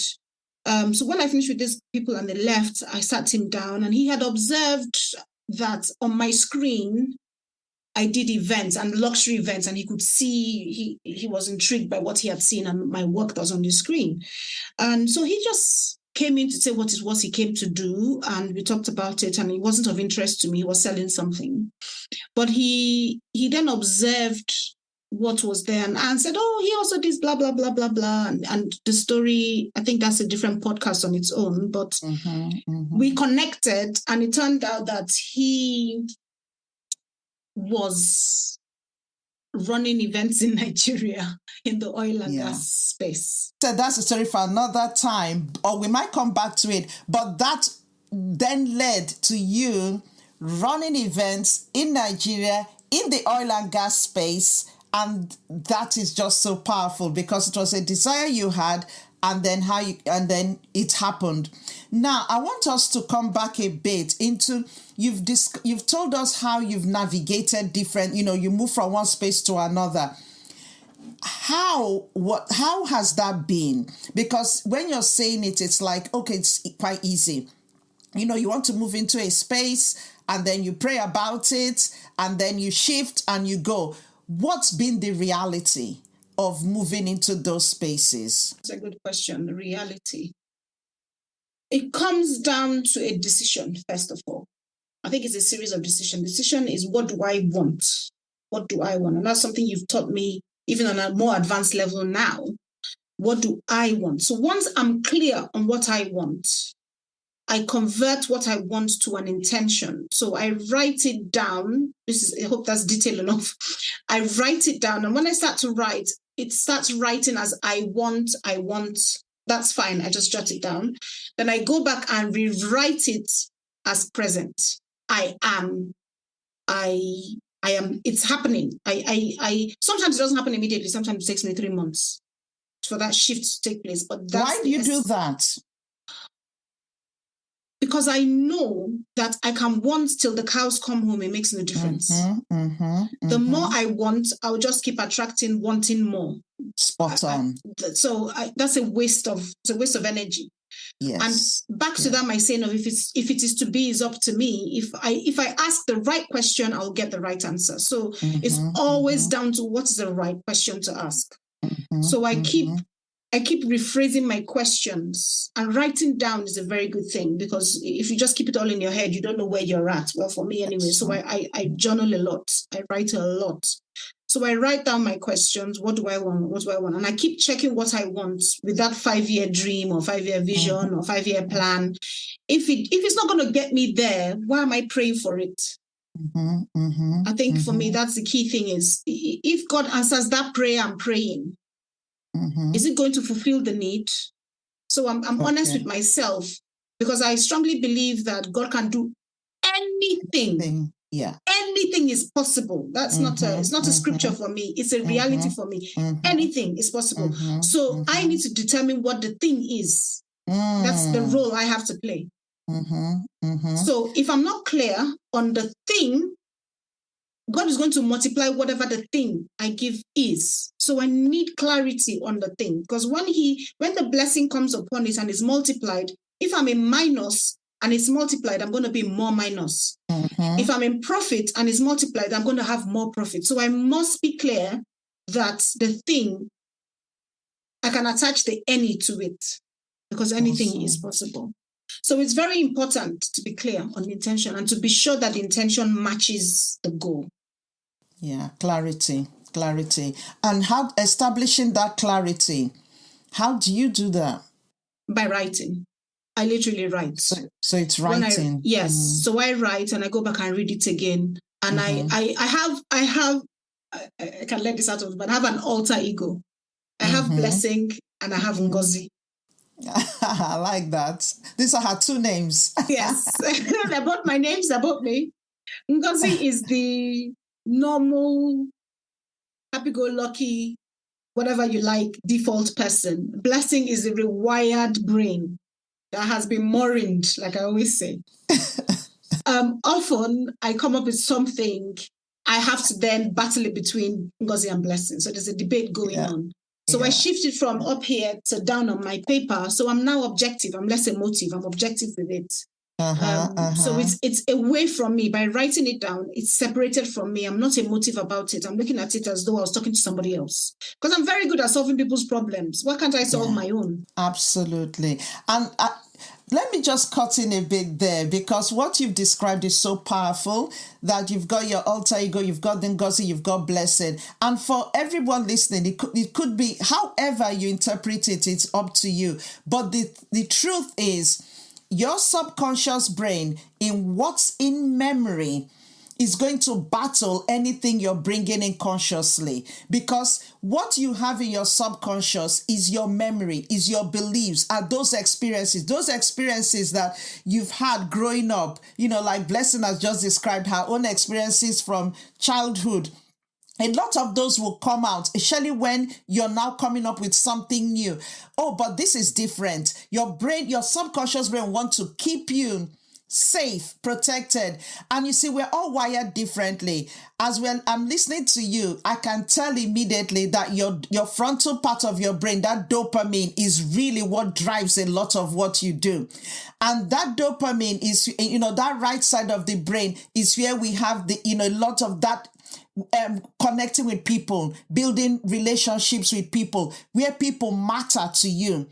So when I finished with these people and they left, I sat him down, and he had observed that on my screen, I did events and luxury events, and he could see, he was intrigued by what he had seen and my work that was on the screen. And so he just came in to say what it was he came to do, and we talked about it, and it wasn't of interest to me. He was selling something. But he then observed what was there and said, oh, he also did blah, blah, blah, blah, blah. And the story, I think that's a different podcast on its own, but we connected, and it turned out that he was running events in Nigeria in the oil and gas space. So that's a story for another time, or we might come back to it. But that then led to you running events in Nigeria in the oil and gas space. And that is just so powerful because it was a desire you had, and then it happened. Now, I want us to come back a bit into, you've told us how you've navigated different, you move from one space to another. How has that been? Because when you're saying it, it's like, okay, it's quite easy. You want to move into a space, and then you pray about it, and then you shift and you go. What's been the reality of moving into those spaces? That's a good question. The reality. It comes down to a decision, first of all. I think it's a series of decisions. Decision is, what do I want? What do I want? And that's something you've taught me even on a more advanced level now. What do I want? So once I'm clear on what I want, I convert what I want to an intention. So I write it down. I hope that's detailed enough. I write it down. And when I start to write, it starts writing as I want. That's fine. I just jot it down. Then I go back and rewrite it as present. I am. It's happening. I sometimes it doesn't happen immediately. Sometimes it takes me 3 months for that shift to take place. But why do you do that? Because I know that I can want till the cows come home. It makes no difference. The more I want, I'll just keep attracting, wanting more. Spot on. That's a waste of energy. Yes. And back to that, my saying of if it is to be, is up to me. If I ask the right question, I'll get the right answer. So it's always down to what's the right question to ask. So I keep rephrasing my questions, and writing down is a very good thing, because if you just keep it all in your head, you don't know where you're at. Well, for me anyway. So I journal a lot. I write a lot. So I write down my questions. What do I want? What do I want? And I keep checking what I want with that 5-year dream or 5-year vision or 5-year plan. If it's not going to get me there, why am I praying for it? I think for me, that's the key thing is, if God answers that prayer I'm praying, is it going to fulfill the need? So I'm honest with myself. because I strongly believe that God can do anything. Yeah. Anything is possible. That's it's not a scripture for me. It's a reality for me. Anything is possible. So I need to determine what the thing is. That's the role I have to play. So if I'm not clear on the thing, God is going to multiply whatever the thing I give is. So I need clarity on the thing, because when the blessing comes upon it and is multiplied, if I'm in minus and it's multiplied, I'm going to be more minus. If I'm in profit and it's multiplied, I'm going to have more profit. So I must be clear that the thing, I can attach the any to it, because anything is possible. So it's very important to be clear on the intention and to be sure that the intention matches the goal. Yeah, clarity. And how establishing that clarity, how do you do that? By writing. I literally write. So it's writing. Yes. So I write and I go back and read it again. And I can let this out of it, but I have an alter ego. I have blessing and I have Ngozi. I like that. These are her two names. Yes. They're both my names, they're both me. Ngozi is the normal, happy-go-lucky, whatever you like, default person. Blessing is a rewired brain that has been moored, like I always say. Often I come up with something, I have to then battle it between Ngozi and Blessing. So there's a debate going on. So I shifted from up here to down on my paper. So I'm now objective. I'm less emotive. I'm objective with it. So it's away from me. By writing it down, it's separated from me. I'm not emotive about it. I'm looking at it as though I was talking to somebody else, because I'm very good at solving people's problems. Why can't I solve my own? Absolutely. And let me just cut in a bit there, because what you've described is so powerful, that you've got your alter ego, you've got the Ngozi, you've got blessing. And for everyone listening, it could be however you interpret it, it's up to you. But the truth is, your subconscious brain, in what's in memory, is going to battle anything you're bringing in consciously, because what you have in your subconscious is your memory, is your beliefs, are those experiences that you've had growing up, like Blessing has just described her own experiences from childhood. A lot of those will come out, especially when you're now coming up with something new. Oh, but this is different. Your brain, your subconscious brain wants to keep you safe, protected. And you see, we're all wired differently. As well, I'm listening to you, I can tell immediately that your frontal part of your brain, that dopamine, is really what drives a lot of what you do. And that dopamine is, that right side of the brain is where we have a lot of that connecting with people, building relationships with people, where people matter to you.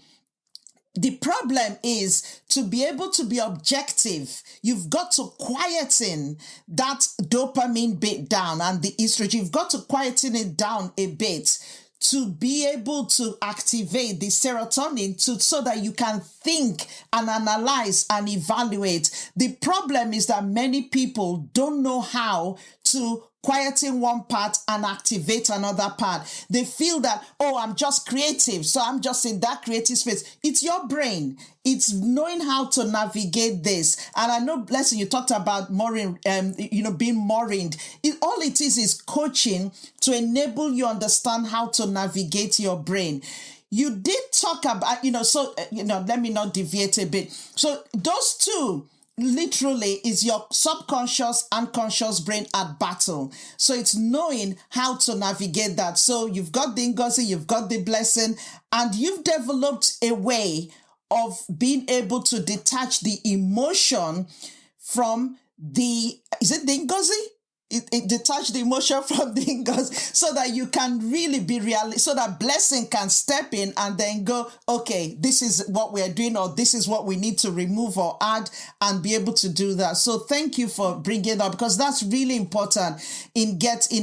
The problem is, to be able to be objective, you've got to quieten that dopamine bit down and the estrogen. You've got to quieten it down a bit to be able to activate the serotonin so that you can think and analyze and evaluate. The problem is that many people don't know how to quieting one part and activate another part. They feel that, I'm just creative, so I'm just in that creative space. It's your brain. It's knowing how to navigate this. And I know, Blessing, you talked about mooring, being moored. All it is coaching to enable you understand how to navigate your brain. You did talk about, let me not deviate a bit. So those two literally is your subconscious and conscious brain at battle. So it's knowing how to navigate that. So you've got the Ngozi, you've got the Blessing, and you've developed a way of being able to detach the emotion from is it the Ngozi? It detach the emotion from the Ngozi, so that you can really be realistic, so that Blessing can step in and then go, okay, this is what we're doing, or this is what we need to remove or add, and be able to do that. So thank you for bringing it up, because that's really important in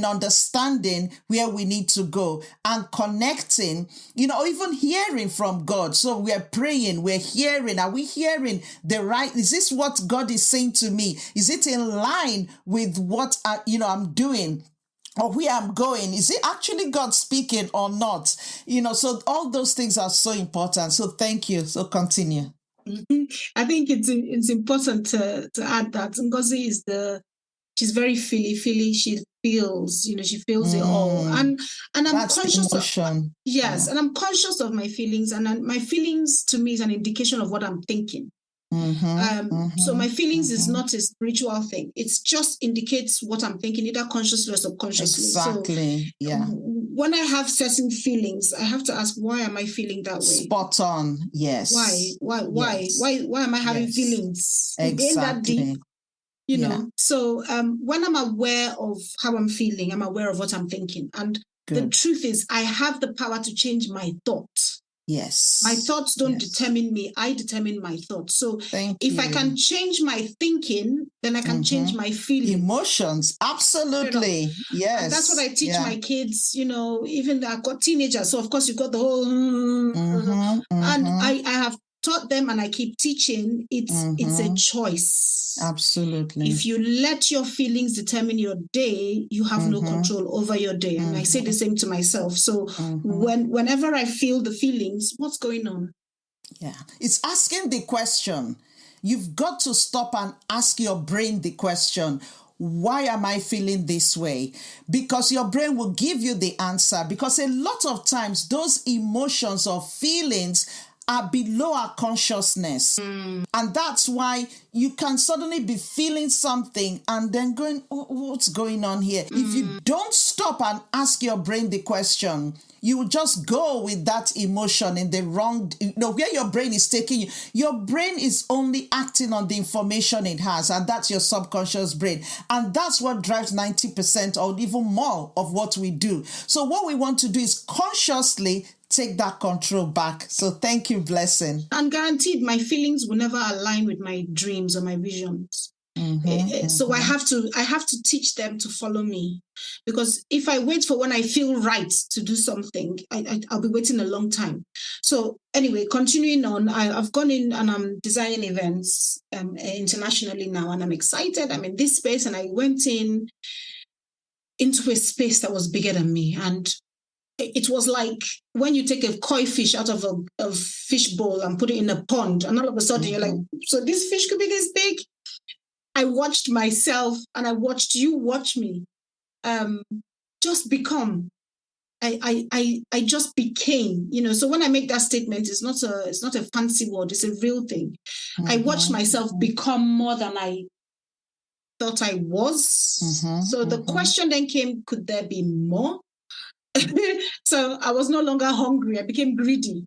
understanding where we need to go and connecting, or even hearing from God. So we're praying, we're hearing. Are we hearing is this what God is saying to me? Is it in line with what I'm doing, or where I'm going? Is it actually God speaking or not? So all those things are so important. So thank you. So continue. I think it's important to add that Ngozi she's very feely. She feels, she feels it all, and I'm That's conscious emotion. Yes, and I'm conscious of my feelings, and my feelings to me is an indication of what I'm thinking. So my feelings is not a spiritual thing. It just indicates what I'm thinking, either consciously or subconsciously. Exactly. So when I have certain feelings, I have to ask, why am I feeling that way? Spot on. Yes. Why am I having feelings? Exactly. Ain't that deep? You know. So when I'm aware of how I'm feeling, I'm aware of what I'm thinking. And the truth is, I have the power to change my thoughts. Yes. My thoughts don't determine me. I determine my thoughts. So if I can change my thinking, then I can change my feelings. Emotions. Absolutely. Yes. And that's what I teach my kids, even though I've got teenagers. So of course you've got the whole, and I have taught them, and I keep teaching, it's a choice. Absolutely. If you let your feelings determine your day, you have no control over your day. And I say the same to myself. So whenever I feel the feelings, what's going on? Yeah. It's asking the question. You've got to stop and ask your brain the question. Why am I feeling this way? Because your brain will give you the answer. Because a lot of times those emotions or feelings are below our consciousness. And that's why you can suddenly be feeling something and then going, what's going on here? If you don't stop and ask your brain the question, you will just go with that emotion in the wrong, where your brain is taking you. Your brain is only acting on the information it has, and that's your subconscious brain. And that's what drives 90% or even more of what we do. So what we want to do is consciously take that control back. So thank you, Blessing. And guaranteed, my feelings will never align with my dreams or my visions. So I have to teach them to follow me, because if I wait for when I feel right to do something, I'll be waiting a long time. So anyway, continuing on, I've gone in and I'm designing events internationally now, and I'm excited. I'm in this space, and I went into a space that was bigger than me, and it was like when you take a koi fish out of a fish bowl and put it in a pond, and all of a sudden you're like, so this fish could be this big? I watched myself, and I watched you watch me just become. I just became, so when I make that statement, it's not a fancy word, it's a real thing. I watched myself become more than I thought I was. So the question then came, could there be more? So I was no longer hungry. I became greedy.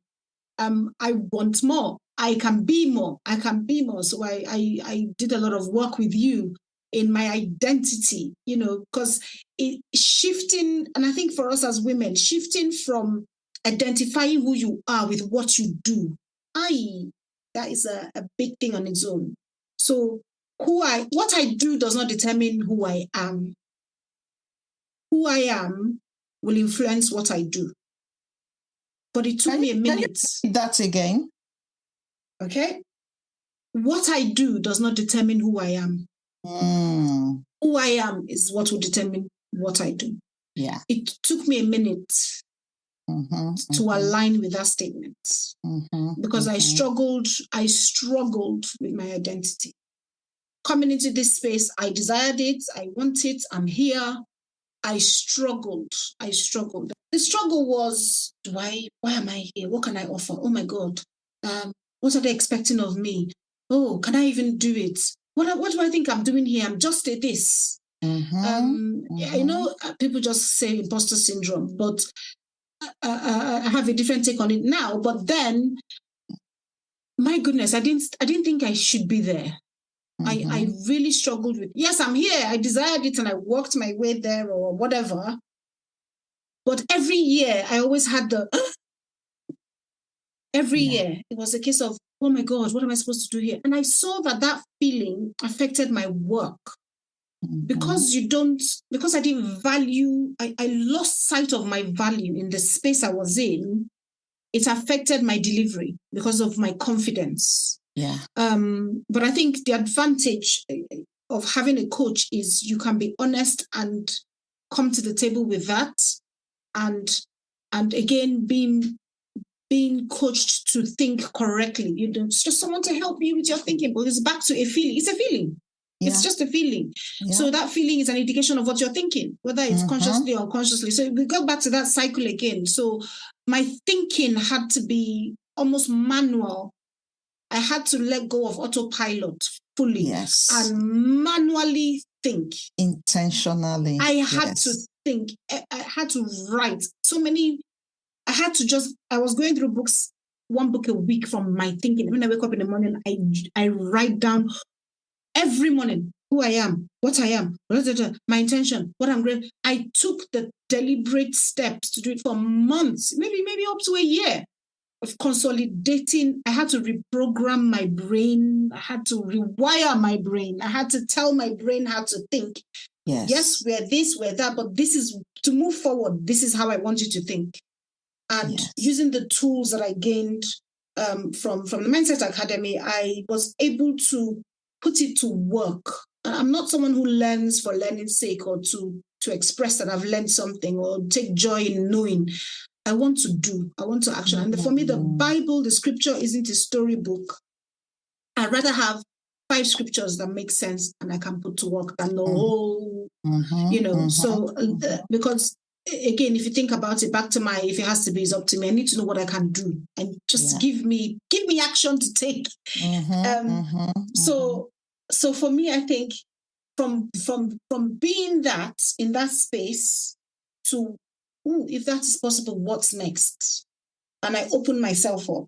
I want more. I can be more. I can be more. So I did a lot of work with you in my identity, because it shifting, and I think for us as women, shifting from identifying who you are with what you do, that is a big thing on its own. So what I do does not determine who I am. Who I am will influence what I do. But it took me a minute. Can you that again? Okay. What I do does not determine who I am. Who I am is what will determine what I do. Yeah. It took me a minute to align with that statement, because I struggled with my identity. Coming into this space, I desired it. I want it. I'm here. I struggled. The struggle was, why am I here? What can I offer? Oh my God. What are they expecting of me? Oh, can I even do it? What do I think I'm doing here? I'm just a this. People just say imposter syndrome, but I have a different take on it now. But then, my goodness, I didn't think I should be there. I really struggled with, yes, I'm here. I desired it and I worked my way there or whatever. But every year, I always had every year, it was a case of, oh my God, what am I supposed to do here? And I saw that feeling affected my work. Because I didn't value, I lost sight of my value in the space I was in. It affected my delivery because of my confidence. Yeah. But I think the advantage of having a coach is you can be honest and come to the table with that. And again, being being coached to think correctly. It's just someone to help you with your thinking, but it's back to a feeling. It's a feeling. Yeah. It's just a feeling. Yeah. So that feeling is an indication of what you're thinking, whether it's consciously or unconsciously. So we go back to that cycle again. So my thinking had to be almost manual. I had to let go of autopilot fully and manually think. Intentionally. I had to think. I had to write so many. I was going through books, one book a week from my thinking. When I wake up in the morning, I write down every morning who I am, what I am, my intention, what I'm great. I took the deliberate steps to do it for months, maybe up to a year of consolidating. I had to reprogram my brain. I had to rewire my brain. I had to tell my brain how to think. Yes, we're this, we're that, but this is to move forward. This is how I want you to think. And using the tools that I gained from the Mindset Academy, I was able to put it to work. I'm not someone who learns for learning's sake or to express that I've learned something or take joy in knowing. I want to do. I want to action. And for me, the Bible, the scripture isn't a storybook. I'd rather have 5 scriptures that make sense and I can put to work than the whole, So because again, if you think about it, back to if it has to be, it's up to me. I need to know what I can do and just give me action to take. So for me, I think from being that in that space to, if that is possible, what's next? And I open myself up.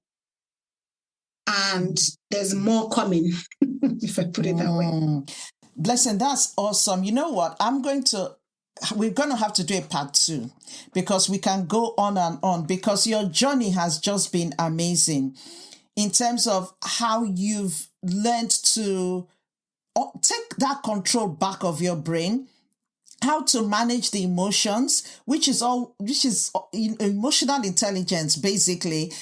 And there's more coming, if I put it that way. Blessing, that's awesome. You know what? We're going to have to do a part 2 because we can go on and on, because your journey has just been amazing in terms of how you've learned to take that control back of your brain, how to manage the emotions, which is emotional intelligence, basically,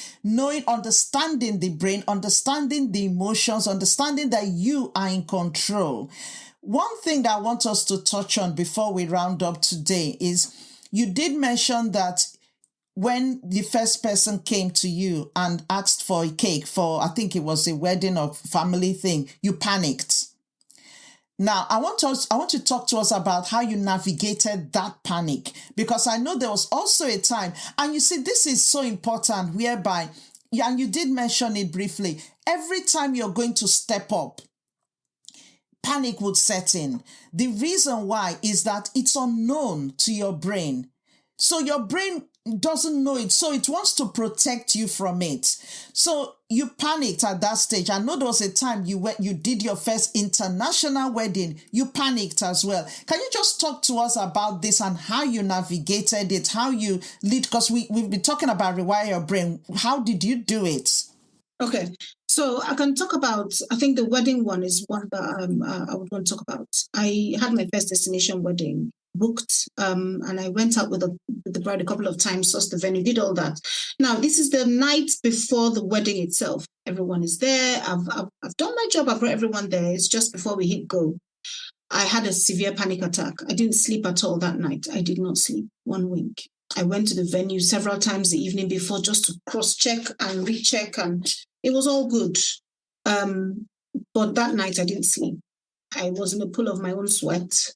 understanding the brain, understanding the emotions, understanding that you are in control. One thing that I want us to touch on before we round up today is you did mention that when the first person came to you and asked for a cake for, I think it was a wedding or family thing, you panicked. Now, I want to talk to us about how you navigated that panic, because I know there was also a time, and you see, this is so important, whereby, and you did mention it briefly, every time you're going to step up, panic would set in. The reason why is that it's unknown to your brain. So your brain doesn't know it, so it wants to protect you from it. So you panicked at that stage. I know there was a time you did your first international wedding. You panicked as well. Can you just talk to us about this and how you navigated it, how you lead? Because we've been talking about Rewire Your Brain. How did you do it? Okay, so I can talk about, I think the wedding one is one that I would want to talk about. I had my first destination wedding booked, and I went out with the bride a couple of times, sourced the venue, did all that. Now, this is the night before the wedding itself. Everyone is there. I've done my job. I've brought everyone there. It's just before we hit go. I had a severe panic attack. I didn't sleep at all that night. I did not sleep 1 week. I went to the venue several times the evening before just to cross-check and recheck, and it was all good. But that night I didn't sleep. I was in a pool of my own sweat.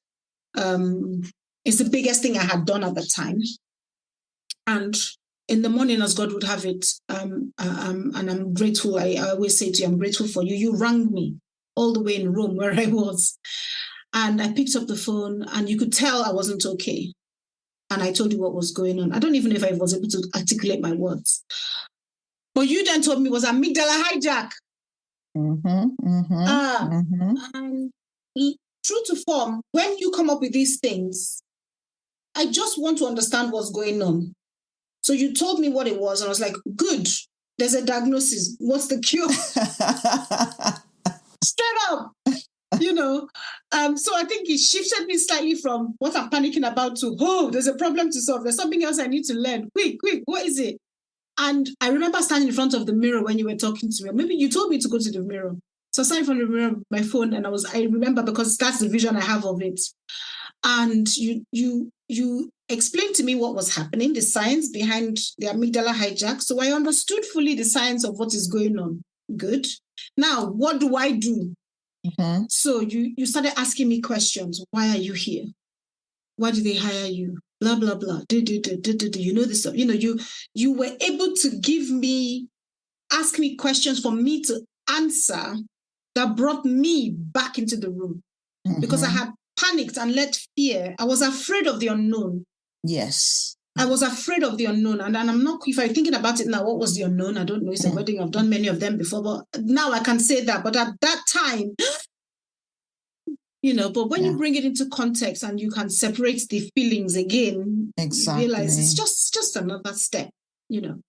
It's the biggest thing I had done at the time. And in the morning, as God would have it, and I'm grateful. I always say to you, I'm grateful for you. You rang me all the way in Rome where I was. And I picked up the phone, and you could tell I wasn't okay. And I told you what was going on. I don't even know if I was able to articulate my words. But you then told me it was amygdala hijack. And true to form, when you come up with these things, I just want to understand what's going on. So you told me what it was, and I was like, good, there's a diagnosis. What's the cure? Straight up, So I think it shifted me slightly from what I'm panicking about to, there's a problem to solve. There's something else I need to learn. Quick, what is it? And I remember standing in front of the mirror when you were talking to me. Maybe you told me to go to the mirror. So I started in front of the mirror, my phone, and I remember because that's the vision I have of it. And you explained to me what was happening, the science behind the amygdala hijack. So I understood fully the science of what is going on. Good. Now, what do I do? Mm-hmm. So you started asking me questions. Why are you here? Why did they hire you? Blah, blah, blah. You know this stuff. You know, you were able to ask me questions for me to answer that brought me back into the room. Mm-hmm. Because I had panicked and let fear. I was afraid of the unknown. Yes. I was afraid of the unknown. And I'm not, if I'm thinking about it now, what was the unknown? I don't know. It's a wedding. I've done many of them before, but now I can say that. But at that time, you know, but when you bring it into context and you can separate the feelings again, exactly. You realize it's just another step, you know.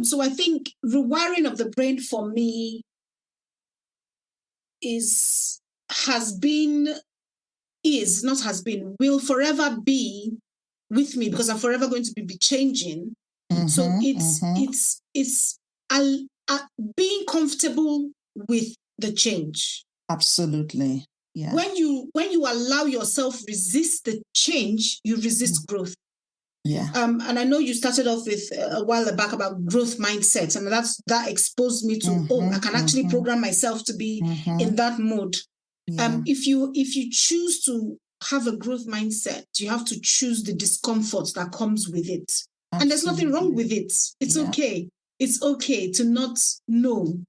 So I think rewiring of the brain for me will forever be with me because I'm forever going to be changing. Mm-hmm, so it's being comfortable with the change. Absolutely. Yeah. When you allow yourself resist the change, you resist growth. Yeah. And I know you started off with a while back about growth mindset, and that exposed me to I can actually program myself to be in that mode. Yeah. If you choose to have a growth mindset, you have to choose the discomfort that comes with it. Absolutely. And there's nothing wrong with it. It's okay. It's okay to not know.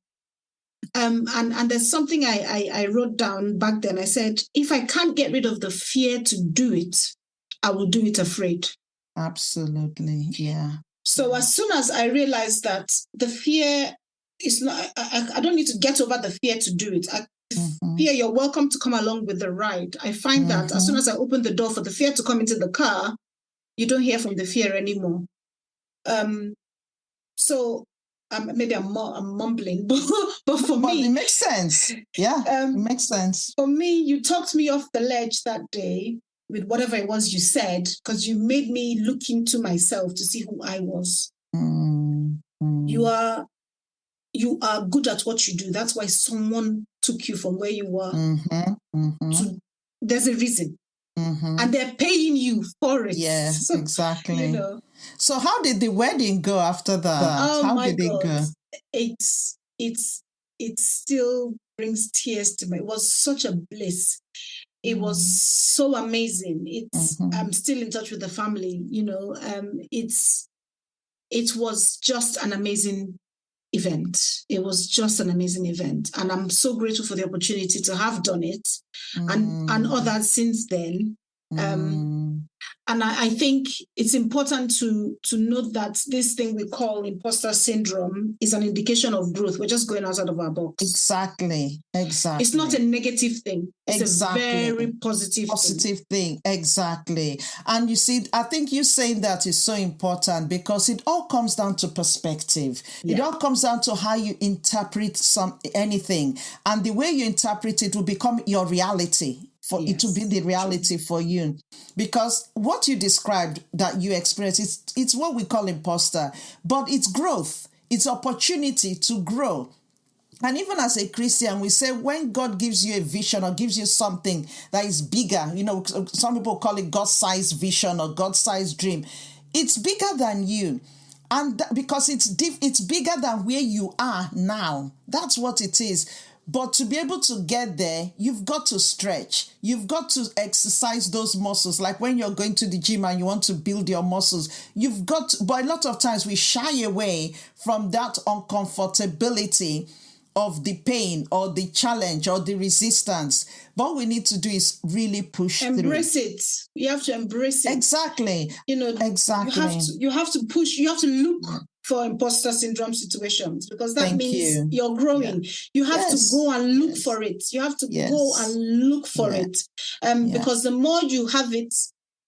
And there's something I wrote down back then. I said, if I can't get rid of the fear to do it, I will do it afraid. Absolutely. Yeah. So as soon as I realized that the fear is not, I don't need to get over the fear to do it. Fear, you're welcome to come along with the ride. I find that as soon as I open the door for the fear to come into the car, you don't hear from the fear anymore. So maybe I'm mumbling, but for me, it makes sense. Yeah, it makes sense. For me, you talked me off the ledge that day with whatever it was you said, because you made me look into myself to see who I was. You are good at what you do. That's why someone took you from where you were. There's a reason. And they're paying you for it. Yeah, exactly. You know. So how did the wedding go after that? Oh, how my did it go? It still brings tears to me. It was such a bliss. It was so amazing. I'm still in touch with the family, you know. It was just an amazing event. It was just an amazing event. And I'm so grateful for the opportunity to have done it and others since then. And I think it's important to note that this thing we call imposter syndrome is an indication of growth. We're just going outside of our box. Exactly. It's not a negative thing. It's a very positive thing. Exactly. And you see, I think you saying that is so important because it all comes down to perspective. Yeah. It all comes down to how you interpret anything. And the way you interpret it will become your reality. For it to be the reality for you. Because what you described that you experience, it's what we call imposter, but it's growth. It's opportunity to grow. And even as a Christian, we say when God gives you a vision or gives you something that is bigger, you know, some people call it God-sized vision or God-sized dream. It's bigger than you. And because it's bigger than where you are now. That's what it is. But to be able to get there, you've got to stretch. You've got to exercise those muscles. Like when you're going to the gym and you want to build your muscles, but a lot of times we shy away from that uncomfortability of the pain or the challenge or the resistance. What we need to do is really push through. Embrace it. You have to embrace it. Exactly. You know, exactly. You have to push. You have to look for imposter syndrome situations because that means you're growing. Yeah. You have to go and look for it. You have to go and look for it. Because the more you have it,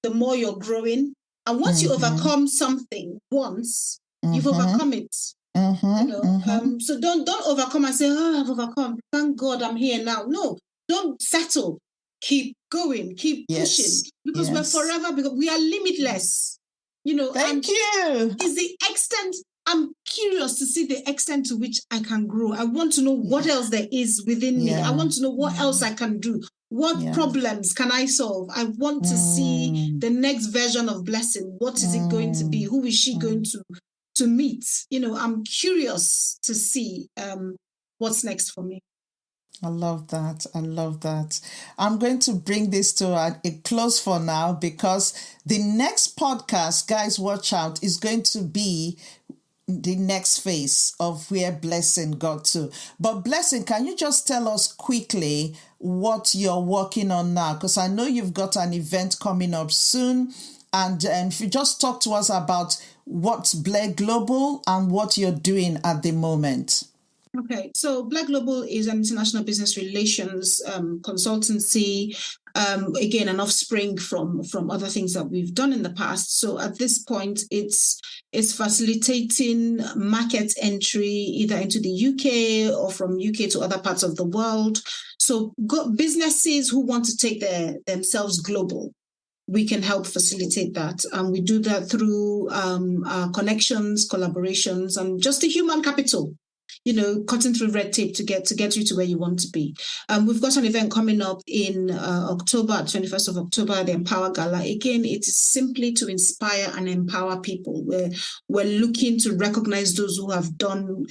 the more you're growing. And once you overcome something once, you've overcome it. You know, so don't overcome and say, "Oh, I've overcome. Thank God I'm here now." No, don't settle. Keep going. Keep pushing because we're forever. Because we are limitless. You know. Thank you. Is the extent. I'm curious to see the extent to which I can grow. I want to know what else there is within me. I want to know what else I can do. What problems can I solve? I want to see the next version of Blessing. What is it going to be? Who is she going to meet? I'm curious to see what's next for me. I love that. I love that. I'm going to bring this to a close for now, because the next podcast, guys, watch out, is going to be the next phase of where Blessing got to. But Blessing, can you just tell us quickly what you're working on now? Because I know you've got an event coming up soon. And if you just talk to us about what's Ble Global and what you're doing at the moment. Okay, so Ble Global is an international business relations consultancy, again, an offspring from other things that we've done in the past. So at this point, it's facilitating market entry either into the UK or from UK to other parts of the world. So businesses who want to take themselves global, we can help facilitate that. And we do that through our connections, collaborations, and just the human capital. Cutting through red tape to get you to where you want to be. We've got an event coming up in October, 21st of October, the Empower Gala. Again, it is simply to inspire and empower people. We're looking to recognize those who have done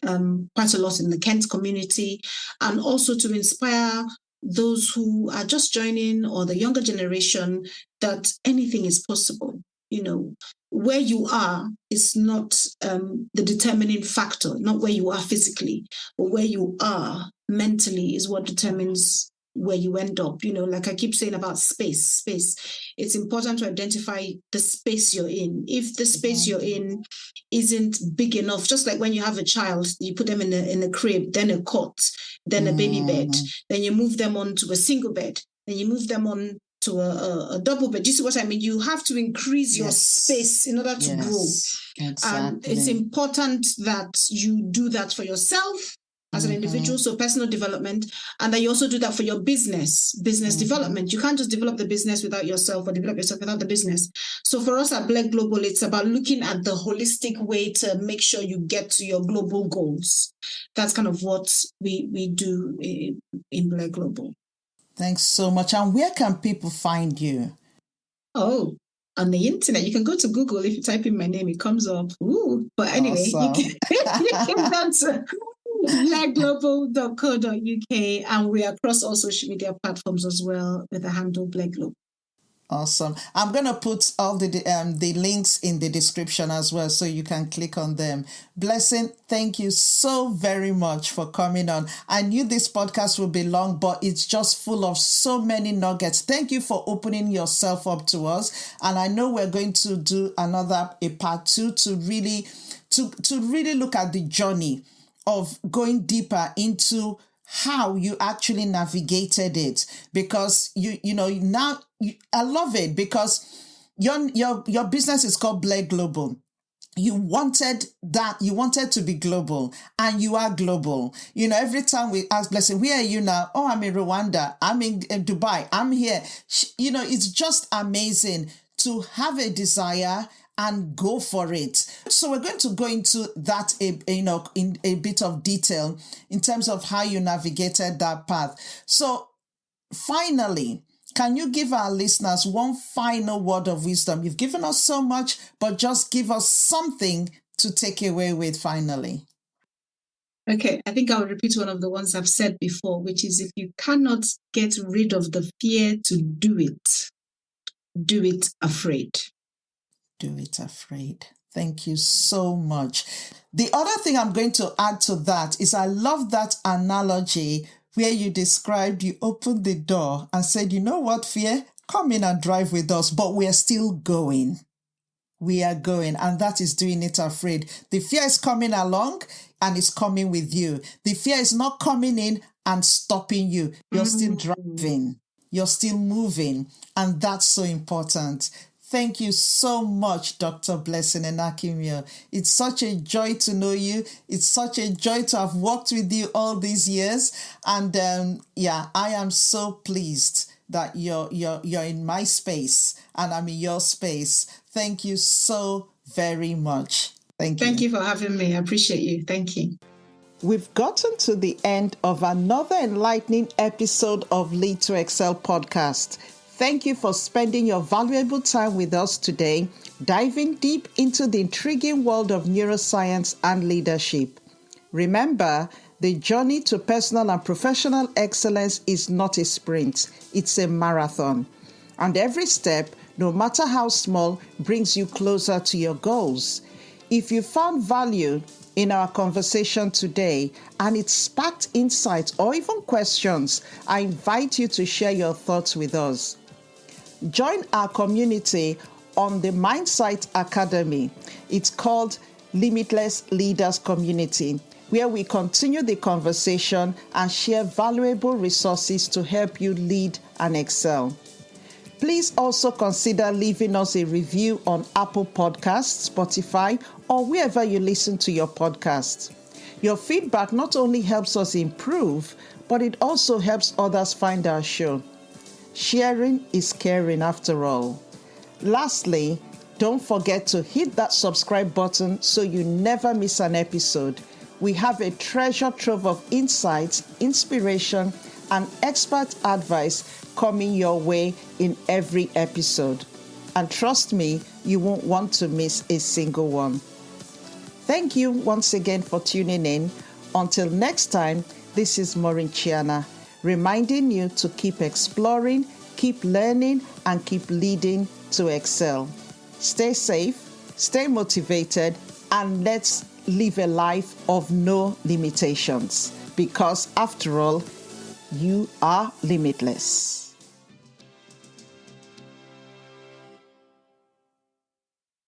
quite a lot in the Kent community, and also to inspire those who are just joining or the younger generation that anything is possible. Where you are is not the determining factor, not where you are physically, but where you are mentally is what determines where you end up. Like I keep saying about space. It's important to identify the space you're in. If the space you're in isn't big enough, just like when you have a child, you put them in a crib, then a cot, then a baby bed, then you move them on to a single bed, then you move them on to a double bed. Do you see what I mean? You have to increase your space in order to grow. Exactly. And it's important that you do that for yourself as an individual, so personal development, and that you also do that for your business development. You can't just develop the business without yourself, or develop yourself without the business. So for us at Ble Global, it's about looking at the holistic way to make sure you get to your global goals. That's kind of what we do in Ble Global. Thanks so much. And where can people find you? Oh, on the internet. You can go to Google. If you type in my name, it comes up. Ooh. But anyway, Awesome. you can go to bleglobal.co.uk, and we're across all social media platforms as well with the handle Ble Global. Awesome. I'm going to put all the links in the description as well, so you can click on them. Blessing, thank you so very much for coming on. I knew this podcast would be long, but it's just full of so many nuggets. Thank you for opening yourself up to us. And I know we're going to do a part 2 to really look at the journey of going deeper into how you actually navigated it, because I love it, because your business is called Ble Global. You wanted to be global, and you are global. Every time we ask Blessing, where are you now? Oh, I'm in Rwanda. I'm in Dubai. I'm here. It's just amazing to have a desire and go for it. So we're going to go into that in a bit of detail in terms of how you navigated that path. So finally, can you give our listeners one final word of wisdom? You've given us so much, but just give us something to take away with finally. Okay, I think I'll repeat one of the ones I've said before, which is, if you cannot get rid of the fear to do it afraid. Do it afraid. Thank you so much. The other thing I'm going to add to that is, I love that analogy where you described, you opened the door and said, you know what, fear, come in and drive with us, but we are still going. We are going, and that is doing it afraid. The fear is coming along and it's coming with you. The fear is not coming in and stopping you. You're still driving. You're still moving. And that's so important. Thank you so much, Dr. Blessing Enakimio. It's such a joy to know you. It's such a joy to have worked with you all these years. And I am so pleased that you're in my space and I'm in your space. Thank you so very much. Thank you. Thank you for having me. I appreciate you. Thank you. We've gotten to the end of another enlightening episode of Lead to Excel podcast. Thank you for spending your valuable time with us today, diving deep into the intriguing world of neuroscience and leadership. Remember, the journey to personal and professional excellence is not a sprint, it's a marathon. And every step, no matter how small, brings you closer to your goals. If you found value in our conversation today and it sparked insights or even questions, I invite you to share your thoughts with us. Join our community on the Mindsight Academy. It's called Limitless Leaders Community, where we continue the conversation and share valuable resources to help you lead and excel. Please also consider leaving us a review on Apple Podcasts, Spotify, or wherever you listen to your podcasts. Your feedback not only helps us improve, but it also helps others find our show. Sharing is caring after all. Lastly, don't forget to hit that subscribe button so you never miss an episode. We have a treasure trove of insights, inspiration, and expert advice coming your way in every episode. And trust me, you won't want to miss a single one. Thank you once again for tuning in. Until next time, this is Maureen Chiana, reminding you to keep exploring, keep learning, and keep leading to excel. Stay safe, stay motivated, and let's live a life of no limitations. Because after all, you are limitless.